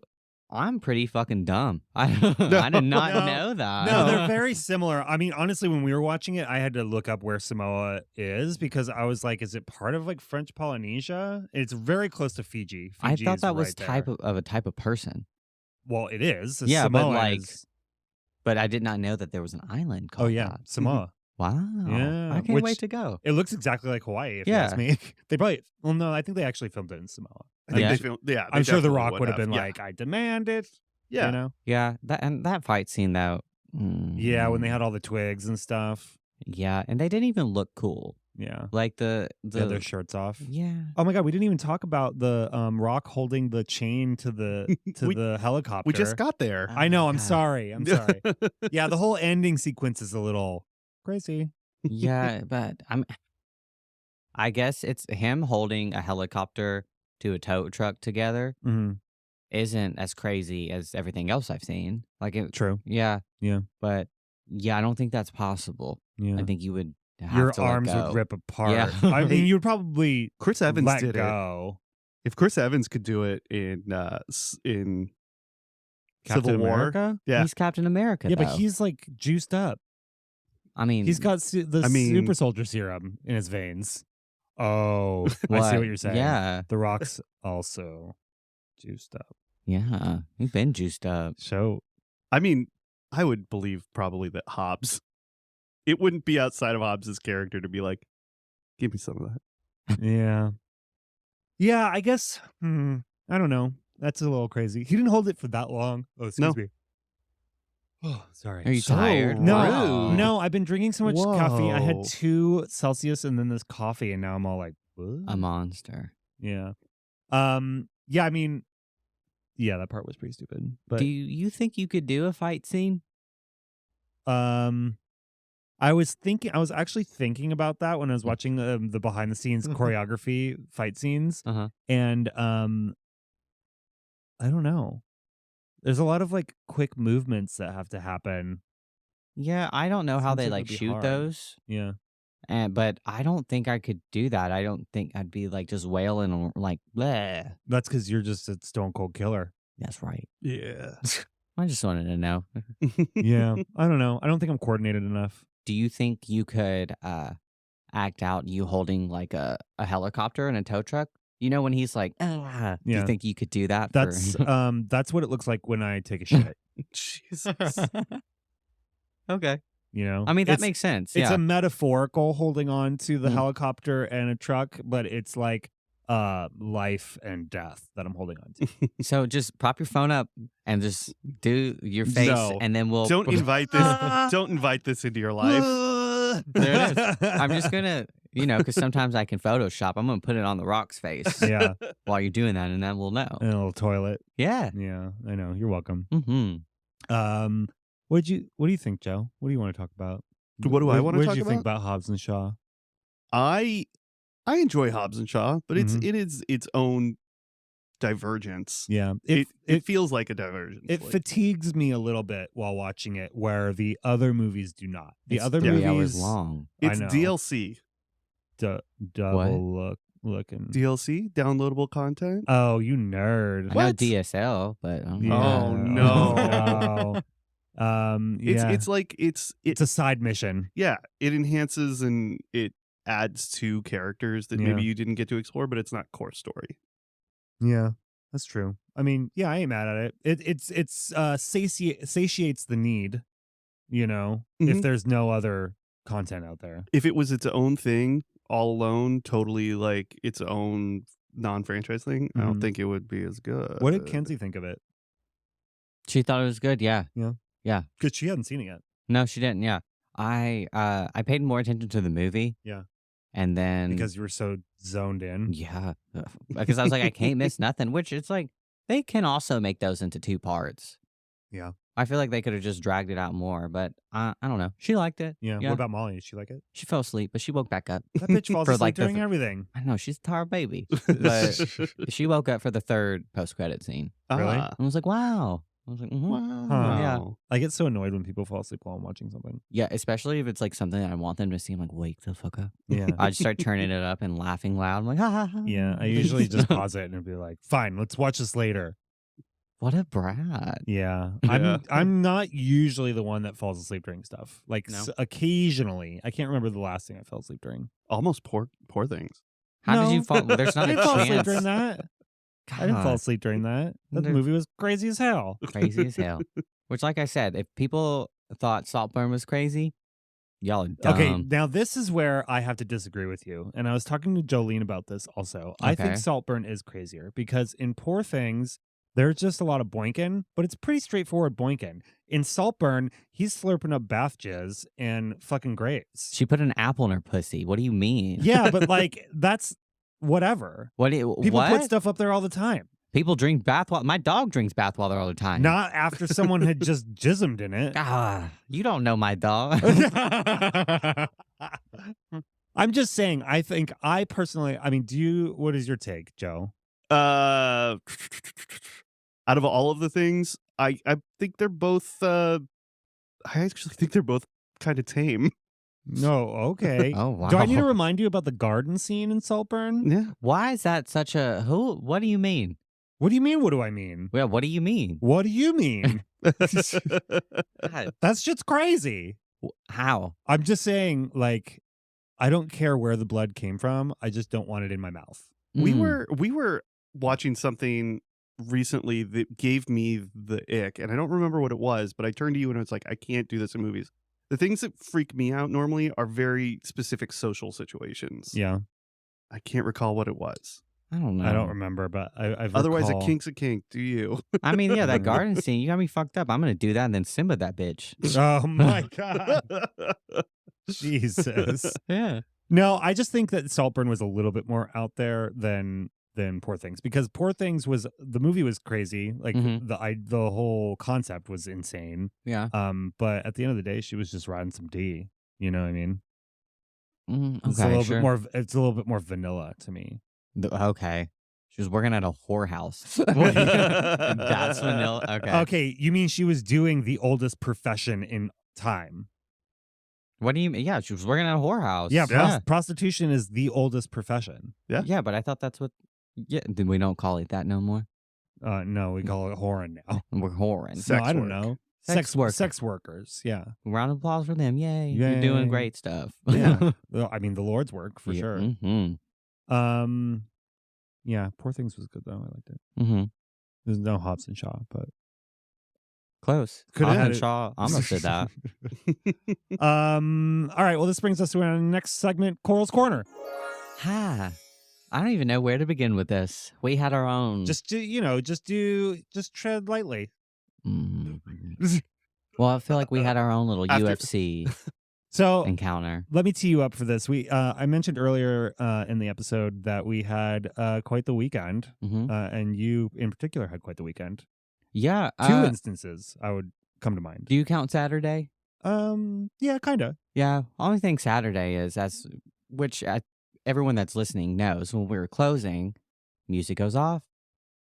I'm pretty fucking dumb. I did not
No.
know that.
No, they're very similar. I mean, honestly, when we were watching it, I had to look up where Samoa is because I was like, is it part of like French Polynesia? It's very close to Fiji.
I
Fiji
thought
is
that was
right there.
a type of person.
Well, it is.
Yeah, but,
Samoan
like,
is-
But I did not know that there was an island
Oh
called
yeah,
that.
Samoa.
Wow.
Yeah,
I can't wait to go.
it looks exactly like Hawaii. If you ask
Yeah.
me, they probably. Well, no, I think they actually filmed it in Samoa.
I think
Yeah.
they filmed. Yeah, they
I'm sure The
definitely
Rock would have been
Yeah.
like, "I demand it."
Yeah.
You know.
Yeah. That fight scene though.
Yeah, when they had all the twigs and stuff.
Yeah, and they didn't even look cool.
Yeah.
Like
They had their shirts off.
Yeah.
Oh my god, we didn't even talk about the Rock holding the chain to the the helicopter.
We just got there.
I know. I'm
God.
sorry. I'm sorry. Yeah, the whole ending sequence is a little crazy.
Yeah, but I guess it's him holding a helicopter to a tow truck together
Mm-hmm.
isn't as crazy as everything else I've seen. Like it,
True.
yeah,
Yeah.
but yeah, I don't think that's possible.
Yeah.
I think you would have
Your
to let
arms
go.
would rip apart.
Yeah.
I mean, you'd probably
Chris Evans
let
did it.
go.
If Chris Evans could do it in
Captain
Civil War,
America?
yeah,
He's Captain America.
Yeah, but
though.
he's like juiced up.
I mean,
He's got the
I mean-
super soldier serum in his veins. Oh, I see what you're saying.
Yeah,
The Rock's also juiced up.
yeah, he's been juiced up.
So
I mean, I would believe probably that Hobbs. It wouldn't be outside of Hobbs's character to be like, give me some of that.
yeah. Yeah, I guess I don't know. That's a little crazy. He didn't hold it for that long. Oh, excuse me. Oh, sorry.
Are you
So
tired?
No,
rude.
no, I've been drinking so much coffee. I had
Whoa.
2 Celsius and then this coffee, and now I'm all like, what?
A monster.
Yeah. Yeah, I mean, yeah, that part was pretty stupid. But
Do you think you could do a fight scene?
I was actually thinking about that when I was watching the behind the scenes choreography fight scenes.
Uh huh.
And I don't know. There's a lot of like quick movements that have to happen.
Yeah, I don't know how
Seems
they
like it
like
would be
shoot
hard.
those,
Yeah.
but I don't think I could do that. I don't think I'd be like just wailing or like, bleh.
That's because you're just a stone cold killer.
That's right.
Yeah.
I just wanted to know.
Yeah. I don't know. I don't think I'm coordinated enough.
Do you think you could act out you holding like a helicopter and a tow truck? You know when he's like, ah. Do
Yeah.
you think you could do that?
That's that's what it looks like when I take a shit.
Jesus.
Okay.
You know?
I mean, that
It's-
makes sense.
It's
Yeah.
a metaphorical holding on to the
Mm.
helicopter and a truck, but it's like life and death that I'm holding on to.
So just prop your phone up and just do your face,
No.
and then we'll
Don't invite this. Don't invite this into your life.
There it is. I'm just gonna, because sometimes I can Photoshop. I'm gonna put it on the Rock's face
Yeah.
while you're doing that, and then we'll know.
And a little toilet.
Yeah.
Yeah, I know. You're welcome.
Mm-hmm.
What do you think, Joe? What do you want to talk about?
What do I wanna
What
talk
did you think
about?
about Hobbs and Shaw?
I enjoy Hobbs and Shaw, but
Mhm.
it is its own divergence.
Yeah.
It feels like a divergence.
It
like-
fatigues me a little bit while watching it, where the other movies do not. The
It's
other
3
movies
hours long.
It's
I know.
DLC.
Double looking.
DLC, downloadable content.
Oh, you nerd.
I know
What?
DSL, but I don't know.
Oh, no.
no. Yeah.
It's like
It's a side mission.
yeah, it enhances and it adds to characters that
Yeah.
maybe you didn't get to explore, but it's not core story.
Yeah, that's true. I mean, yeah, I ain't mad at it. It's satiates the need, if
Mhm.
there's no other content out there.
If it was its own thing, all alone, totally like its own non-franchise thing, I don't
Mhm.
think it would be as good.
What did Kenzie think of it?
She thought it was good. Yeah.
Because she hadn't seen it yet.
No, she didn't. Yeah. I paid more attention to the movie.
Yeah.
And then
Because you were so zoned in.
yeah, because I was like, I can't miss nothing. Which it's like they can also make those into 2 parts.
Yeah.
I feel like they could have just dragged it out more, but I don't know. She liked it.
Yeah.
Yeah.
What about Molly? Did she like it?
She fell asleep, but she woke back up.
That bitch falls
For,
asleep
like, the
during everything.
I know she's a tired baby, but she woke up for the 3rd post-credit scene.
Really?
Ah,
I was like, wow. I was like,
wow.
Huh. I get so annoyed when people fall asleep while I'm watching something.
yeah, especially if it's like something that I want them to see. I'm like, wake the fuck up.
Yeah.
I just start turning it up and laughing loud. I'm like, ha ha ha.
Yeah. I usually just pause it and be like, fine, let's watch this later.
What a brat.
Yeah.
Yeah.
I'm not usually the one that falls asleep during stuff. Like
No?
occasionally. I can't remember the last thing I fell asleep during.
Almost poor things.
How did you
No.
fall? Well, there's not
I
a
didn't fall asleep
chance.
during that. I didn't fall
God,
asleep during that. That
There-
movie was crazy as hell.
crazy as hell. Which, like I said, if people thought Saltburn was crazy. Y'all are dumb.
Okay, now this is where I have to disagree with you. And I was talking to Jolene about this also. I think
Okay.
Saltburn is crazier because in Poor Things, there's just a lot of boinking, but it's pretty straightforward boinking. In Saltburn, he's slurping up bath jizz and fucking grapes.
She put an apple in her pussy. What do you mean?
Yeah, but like that's whatever.
People
Put stuff up there all the time.
People drink bathwater. My dog drinks bathwater all the time.
Not after someone had just jismed in it.
You don't know my dog.
I'm just saying, I personally, what is your take, Joe?
Out of all of the things, I think they're both I actually think they're both kind of tame.
No, okay.
Oh, wow.
Do I need to remind you about the garden scene in Saltburn?
Yeah.
Why is that such a what do you mean?
What do you mean? What do I mean?
Well, what do you mean?
What do you mean?
God,
That shit's crazy.
how?
I'm just saying, like, I don't care where the blood came from. I just don't want it in my mouth.
We were watching something recently that gave me the ick, and I don't remember what it was, but I turned to you and I was like, I can't do this in movies. The things that freak me out normally are very specific social situations.
Yeah.
I can't recall what it was.
I don't know.
I don't remember, but I've
Otherwise,
recall...
a kink's a kink. Do you?
I mean, yeah, that garden scene, you got me fucked up. I'm going to do that and then Simba that bitch.
Oh, my God. Jesus.
Yeah.
No, I just think that Saltburn was a little bit more out there than Poor Things, because Poor Things the movie was crazy. Like the whole concept was insane.
Yeah.
But at the end of the day, she was just riding some D. You know what I mean? It's a
Okay,
little
sure.
bit more. It's a little bit more vanilla to me.
Okay. She was working at a whorehouse. That's vanilla. Okay.
Okay, you mean she was doing the oldest profession in time?
What do you mean? Yeah, she was working at a whorehouse.
Yeah, prostitution is the oldest profession.
Yeah, but I thought that's what. Yeah, we don't call it that no more.
No, we call it whoring now.
We're whoring.
Sex
No, I don't
work.
know.
Sex work.
Sex workers. Yeah.
Round of applause for them. Yay.
Yay.
You're doing great stuff.
Yeah. Well, I mean, the Lord's work for sure.
Mm-hmm.
Yeah, Poor Things was good though. I liked it.
Mm-hmm.
There's no Hobbs and Shaw, but
Close.
Could
Hobbs
have
and Shaw. I almost did that.
All right. Well, this brings us to our next segment, Coral's Corner.
I don't even know where to begin with this. We had our own.
Just tread lightly.
Well, I feel like we had our own little UFC
So
encounter.
let me tee you up for this. I mentioned earlier in the episode that we had quite the weekend, and you in particular had quite the weekend.
Yeah.
Two instances I would come to mind.
Do you count Saturday?
Yeah, kind of.
Yeah. Only thing Saturday is which everyone that's listening knows when we were closing, music goes off,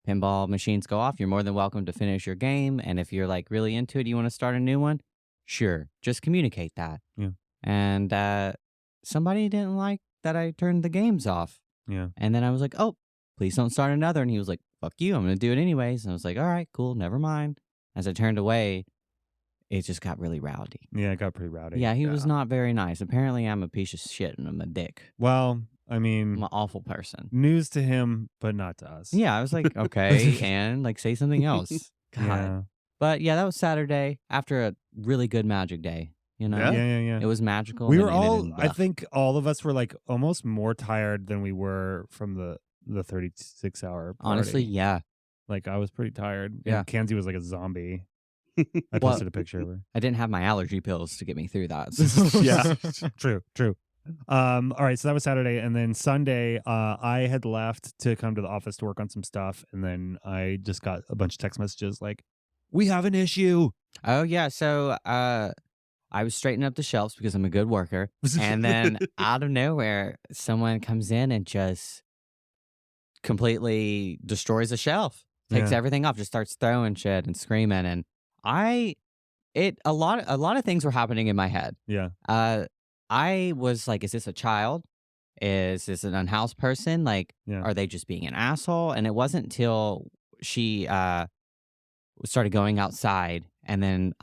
pinball machines go off. You're more than welcome to finish your game. And if you're like really into it, you want to start a new one, sure. Just communicate that.
Yeah.
And somebody didn't like that I turned the games off.
Yeah.
And then I was like, oh, please don't start another. And he was like, fuck you. I'm going to do it anyways. And I was like, all right, cool. Never mind. As I turned away, it just got really rowdy.
Yeah, it got pretty rowdy.
Yeah, he was not very nice. Apparently, I'm a piece of shit and I'm a dick.
Well, I mean,
I'm an awful person.
news to him, but not to us.
Yeah, I was like, okay, and like say something else. God.
Yeah.
But yeah, that was Saturday after a really good Magic Day. You know,
Yeah.
it was magical.
We
and
were
it
all.
ended
I
rough.
think all of us were like almost more tired than we were from the 36-hour.
Honestly, yeah.
Like I was pretty tired.
Yeah.
And Kenzie was like a zombie. I
Well,
posted a picture of her.
I didn't have my allergy pills to get me through that.
Yeah.
True. All right, so that was Saturday, and then Sunday, I had left to come to the office to work on some stuff, and then I just got a bunch of text messages like, "We have an issue."
Oh yeah, so I was straightening up the shelves because I'm a good worker, and then out of nowhere, someone comes in and just completely destroys a shelf, takes
Yeah.
everything off, just starts throwing shit and screaming, and a lot of things were happening in my head.
Yeah.
I was like, is this a child? Is this an unhoused person? Like,
Yeah.
are they just being an asshole? And it wasn't until she started going outside, and then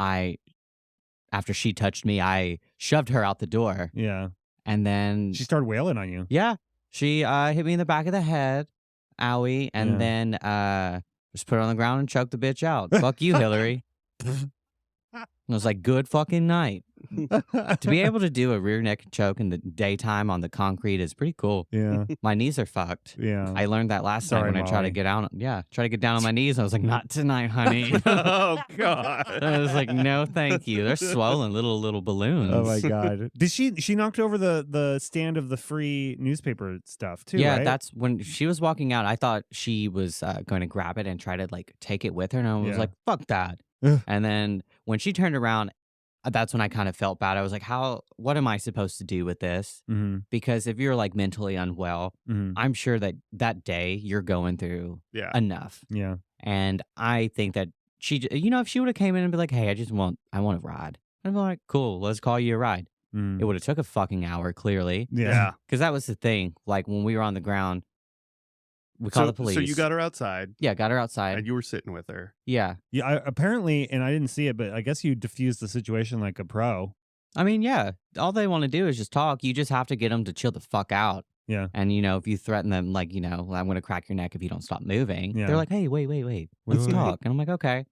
after she touched me, I shoved her out the door,
Yeah.
and then
She started wailing on you.
yeah, she hit me in the back of the head, owie, and then just put her on the ground and choked the bitch out. Fuck you, Hillary. I was like, good fucking night. To be able to do a rear neck choke in the daytime on the concrete is pretty cool.
Yeah.
My knees are fucked.
Yeah.
I learned that last
Sorry,
night when I tried to
Molly.
get out. Yeah, try to get down on my knees. I was like, not tonight, honey.
Oh God.
I was like, no, thank you. They're swollen little balloons.
Oh my God. Did she knocked over the stand of the free newspaper stuff too,
Yeah,
right?
that's when she was walking out. I thought she was going to grab it and try to like take it with her, and I was
Yeah.
like, "Fuck that!" And then when she turned around, that's when I kind of felt bad. I was like, what am I supposed to do with this?
Mm-hmm.
Because if you're like mentally unwell,
Mm-hmm.
I'm sure that day you're going through
Yeah.
enough.
Yeah.
And I think that she, if she would have came in and be like, "Hey, I want a ride," I'd be like, "Cool, let's call you a ride."
Mm.
It would have took a fucking hour, clearly.
Yeah.
Because that was the thing. Like when we were on the ground, we called the police.
So you got her outside.
Yeah, got her outside.
And you were sitting with her.
Yeah.
Yeah, apparently, and I didn't see it, but I guess you diffused the situation like a pro.
I mean, yeah. All they want to do is just talk. You just have to get them to chill the fuck out.
Yeah.
And, if you threaten them, like, I'm going to crack your neck if you don't stop moving.
Yeah.
They're like, hey, wait. Let's
wait.
talk. And I'm like, okay.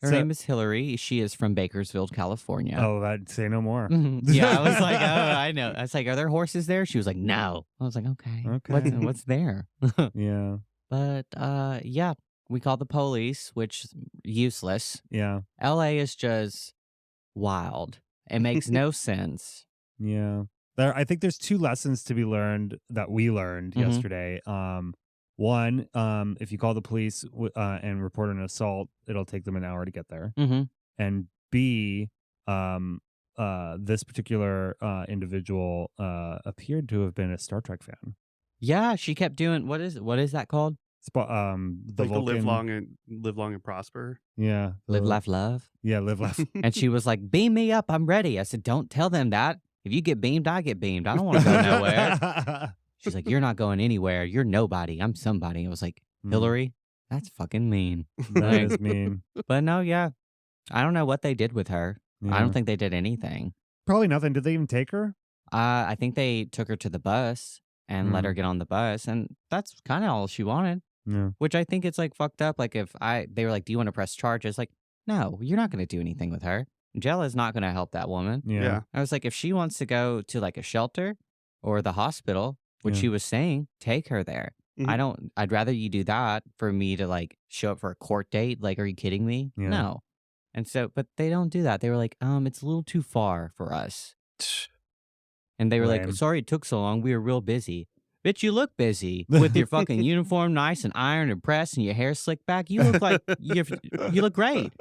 Her
So-
name is Hillary. She is from Bakersfield, California.
Oh, I'd say no more.
Yeah, I was like, oh, I know. I was like, are there horses there? She was like, no. I was like, okay.
Okay.
What's there?
Yeah.
But, yeah, we called the police, which useless.
Yeah.
LA is just wild. It makes no sense.
Yeah. I think there's two lessons to be learned that we learned
Mhm.
yesterday. One, if you call the police and report an assault, it'll take them an hour to get there.
Mm-hmm.
And B, this particular individual appeared to have been a Star Trek fan.
Yeah, she kept doing what is that called?
The
Like the
Vulcan,
live long and prosper.
Yeah.
Live, laugh, love.
Yeah, live, laugh.
And she was like, "Beam me up, I'm ready." I said, "Don't tell them that. If you get beamed, I get beamed. I don't want to go nowhere." She's like, "You're not going anywhere. You're nobody. I'm somebody." I was like, "Hillary, that's fucking mean."
That is mean.
But no, yeah, I don't know what they did with her.
Yeah.
I don't think they did anything.
Probably nothing. Did they even take her?
I think they took her to the bus and let her get on the bus, and that's kind of all she wanted.
Yeah.
Which I think it's like fucked up. Like if they were like, "Do you want to press charges?" Like, no, you're not going to do anything with her. Angela's not going to help that woman.
Yeah.
I was like, if she wants to go to like a shelter or the hospital, which
Yeah.
she was saying, take her there.
Mhm.
I'd rather you do that for me to like show up for a court date. Like, are you kidding me?
Yeah.
No. And so, but they don't do that. They were like, it's a little too far for us. And they were
Lame.
like, sorry it took so long. We were real busy. Bitch, you look busy with your fucking uniform nice and ironed and pressed and your hair slicked back. You look like you look great.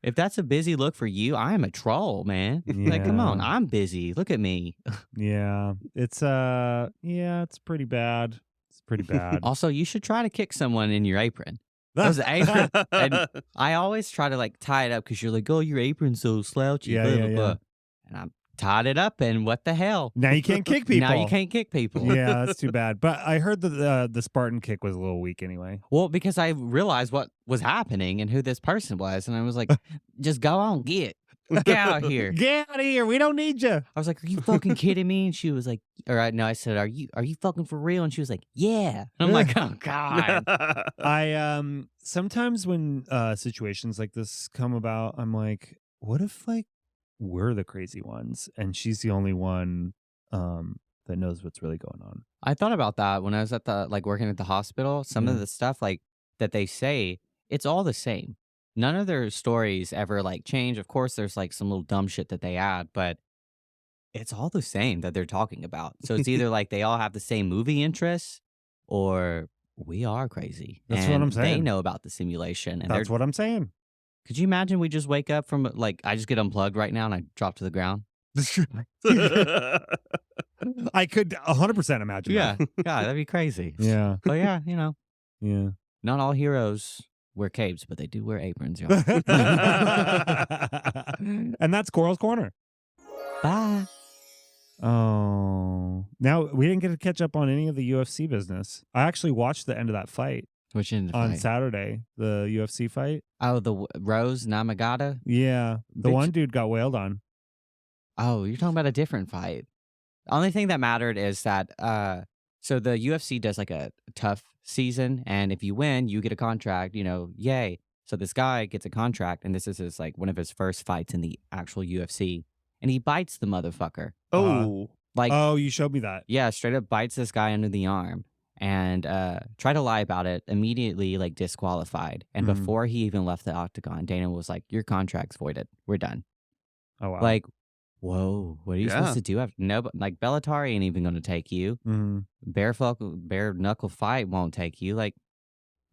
If that's a busy look for you, I am a troll, man. Like, come on,
Yeah.
I'm busy. Look at me.
Yeah. It's it's pretty bad. It's pretty bad.
Also, you should try to kick someone in your apron. Those apron, and I always try to like tie it up because you're like, oh, your apron's so slouchy.
Yeah,
blah,
yeah,
blah,
yeah.
blah. And I tied it up, and what the hell?
Now you can't kick people.
Now you can't kick people.
Yeah, that's too bad. But I heard that the Spartan kick was a little weak anyway.
Well, because I realized what was happening and who this person was, and I was like, just go on, get out of here.
Get out of here. We don't need you.
I was like, are you fucking kidding me? And she was like, I said, are you fucking for real? And she was like, yeah. And I'm like, oh God.
I sometimes when situations like this come about, I'm like, what if like we're the crazy ones and she's the only one that knows what's really going on?
I thought about that when I was at working at the hospital. Some of the stuff like that they say, it's all the same. None of their stories ever like change. Of course, there's like some little dumb shit that they add, but it's all the same that they're talking about. So it's either like they all have the same movie interests or we are crazy.
That's what I'm
And They
saying.
know about the simulation. And
That's what I'm saying.
could you imagine we just wake up from like, I just get unplugged right now and I drop to the ground?
I could 100% imagine
Yeah.
that.
God, that'd be crazy.
Yeah.
But yeah,
Yeah.
not all heroes wear capes, but they do wear aprons. Y'all.
And that's Coral's Corner.
Bye.
Oh. Now, we didn't get to catch up on any of the UFC business. I actually watched the end of that fight
Which in the
on
fight?
Saturday, the UFC fight.
Oh, the Rose Namagata?
Yeah. The
Bitch.
one dude got wailed on.
Oh, you're talking about a different fight. The only thing that mattered is that so the UFC does like a tough season, and if you win, you get a contract, yay. So this guy gets a contract, and this is his like one of his first fights in the actual UFC, and he bites the motherfucker.
Oh,
Like,
Oh, you showed me that.
yeah, straight up bites this guy under the arm and try to lie about it, immediately like disqualified. And
Mhm.
before he even left the octagon, Dana was like, your contract's voided. We're done.
Oh wow.
Like, whoa, what are you
Yeah.
supposed to do after? No, but like Bellator ain't even going to take you.
Mhm.
Bare knuckle fight won't take you. Like,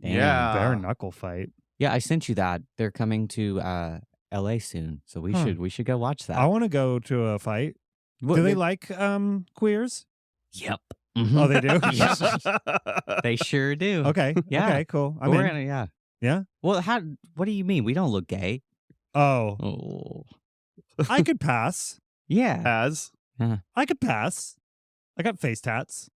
damn.
Yeah.
Bare knuckle fight.
Yeah, I sent you that. They're coming to LA soon. So we should go watch that.
I want to go to a fight.
What-
Do they like queers?
Yep.
Oh, they do?
Yes. They sure do.
Okay.
Yeah.
Okay, cool. I'm
We're
in.
gonna, yeah.
Yeah?
Well, what do you mean? We don't look gay.
Oh,
Oh.
I could pass.
Yeah.
As
I could pass. I got face tats.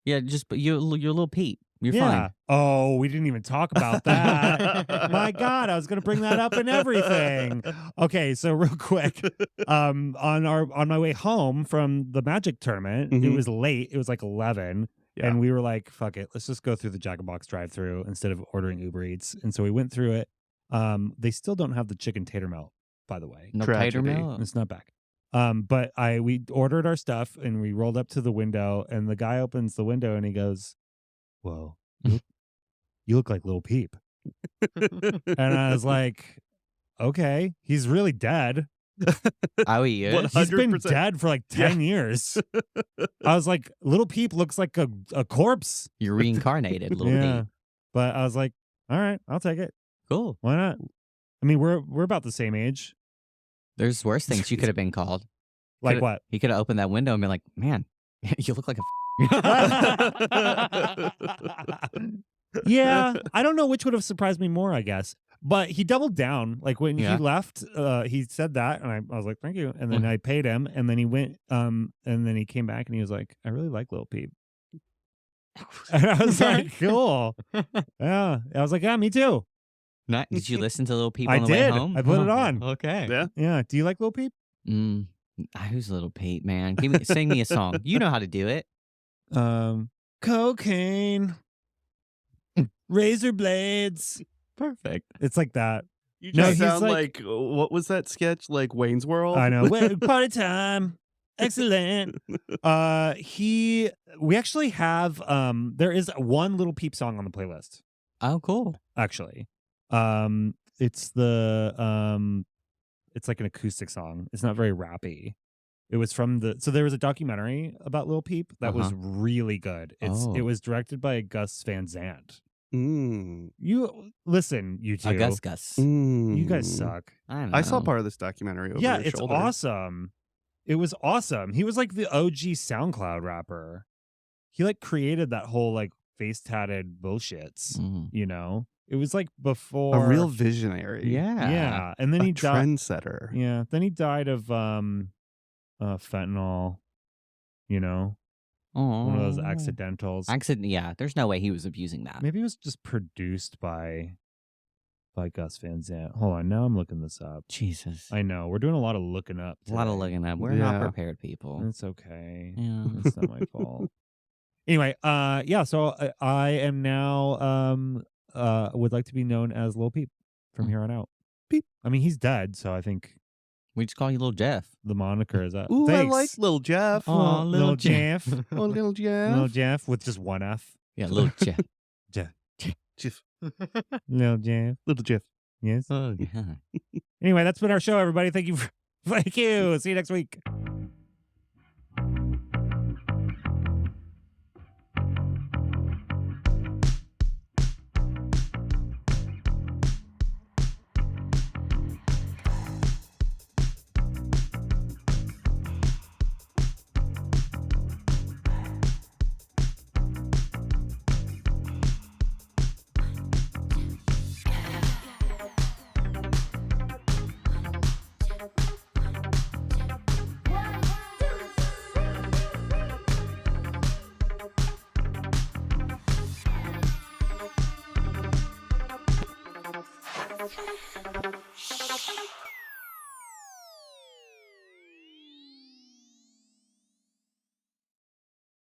Yeah, just but you're Lil Peep. You're
yeah.
fine.
Oh, we didn't even talk about that. My God, I was gonna bring that up and everything. Okay, so real quick, on my way home from the Magic tournament, it
Mhm.
was late. It was like 11,
Yeah.
and we were like, "Fuck it, let's just go through the Jack in the Box drive-through instead of ordering Uber Eats." And so we went through it. They still don't have the chicken tater melt, by the way.
No tater
Tragedy.
melt.
It's not back. But we ordered our stuff and we rolled up to the window, and the guy opens the window and he goes, "Whoa, you look like Lil Peep." And I was like, "Okay, he's really dead.
Oh, he is?
What?
He's been
100%.
dead for like 10 years." I was like, "Little Peep looks like a corpse."
You're reincarnated, Lil
Yeah,
Peep.
but I was like, "All right, I'll take it.
Cool.
Why not?" I mean, we're about the same age.
There's worse things you could have been called.
Like
Coulda-
what?
He could have opened that window and been like, man, you look like a
Yeah, I don't know which would have surprised me more, I guess. But he doubled down. Like when
Yeah.
he left, he said that, and I was like, "Thank you." And then I paid him, and then he went, and then he came back, and he was like, "I really like Lil Peep." And I was like, "Cool." Yeah, I was like, "Yeah, me too."
Did you listen to Lil Peep
I
on the way
did.
home?
I put it on.
Okay.
Yeah.
Yeah. Do you like Lil Peep?
Who's Lil Peep, man? Sing me a song. You know how to do it.
Cocaine, razor blades.
Perfect.
It's like that.
You
No,
just
he's
sound
like-
like what was that sketch? Like Wayne's World?
I know. Wait, party time. Excellent. We actually have there is one Little Peep song on the playlist,
Oh, cool.
actually. It's it's like an acoustic song. It's not very rappy. It was from so there was a documentary about Lil Peep that was really good. It
Oh.
was directed by Gus Van Sant.
Mm.
You listen, you two.
Gus.
You guys
Mm.
suck.
I know.
I saw part of this documentary over
Yeah,
your
it's
shoulder.
awesome. It was awesome. He was like the OG SoundCloud rapper. He like created that whole like face tatted bullshits.
Mhm.
You know, it was like before
A real visionary.
Yeah.
Yeah, and then
A
he died.
trendsetter.
Yeah, then he died of fentanyl. You know, one of those
Aw.
accidentals.
Yeah, there's no way he was abusing that.
Maybe it was just produced by Gus Van Sant. Hold on, now I'm looking this up.
Jesus.
I know we're doing a lot of looking up.
A lot of
today.
looking up. We're not
Yeah.
prepared people.
It's okay.
Yeah.
It's not my fault. Anyway, yeah. So I am now would like to be known as Lil Peep from here on out. Peep. I mean, he's dead, so I think
We just call you Little Jeff.
the moniker is that.
Ooh,
Thanks.
I like Lil Jeff.
Aw,
Lil
Lil
Jeff.
Oh, Lil Jeff.
Lil Jeff with just one F.
Yeah, Little Jeff.
Jeff.
Lil Jeff.
Little Jeff.
Yes.
Oh, yeah.
Anyway, that's been our show, everybody. Thank you. Thank you. See you next week.
Shh.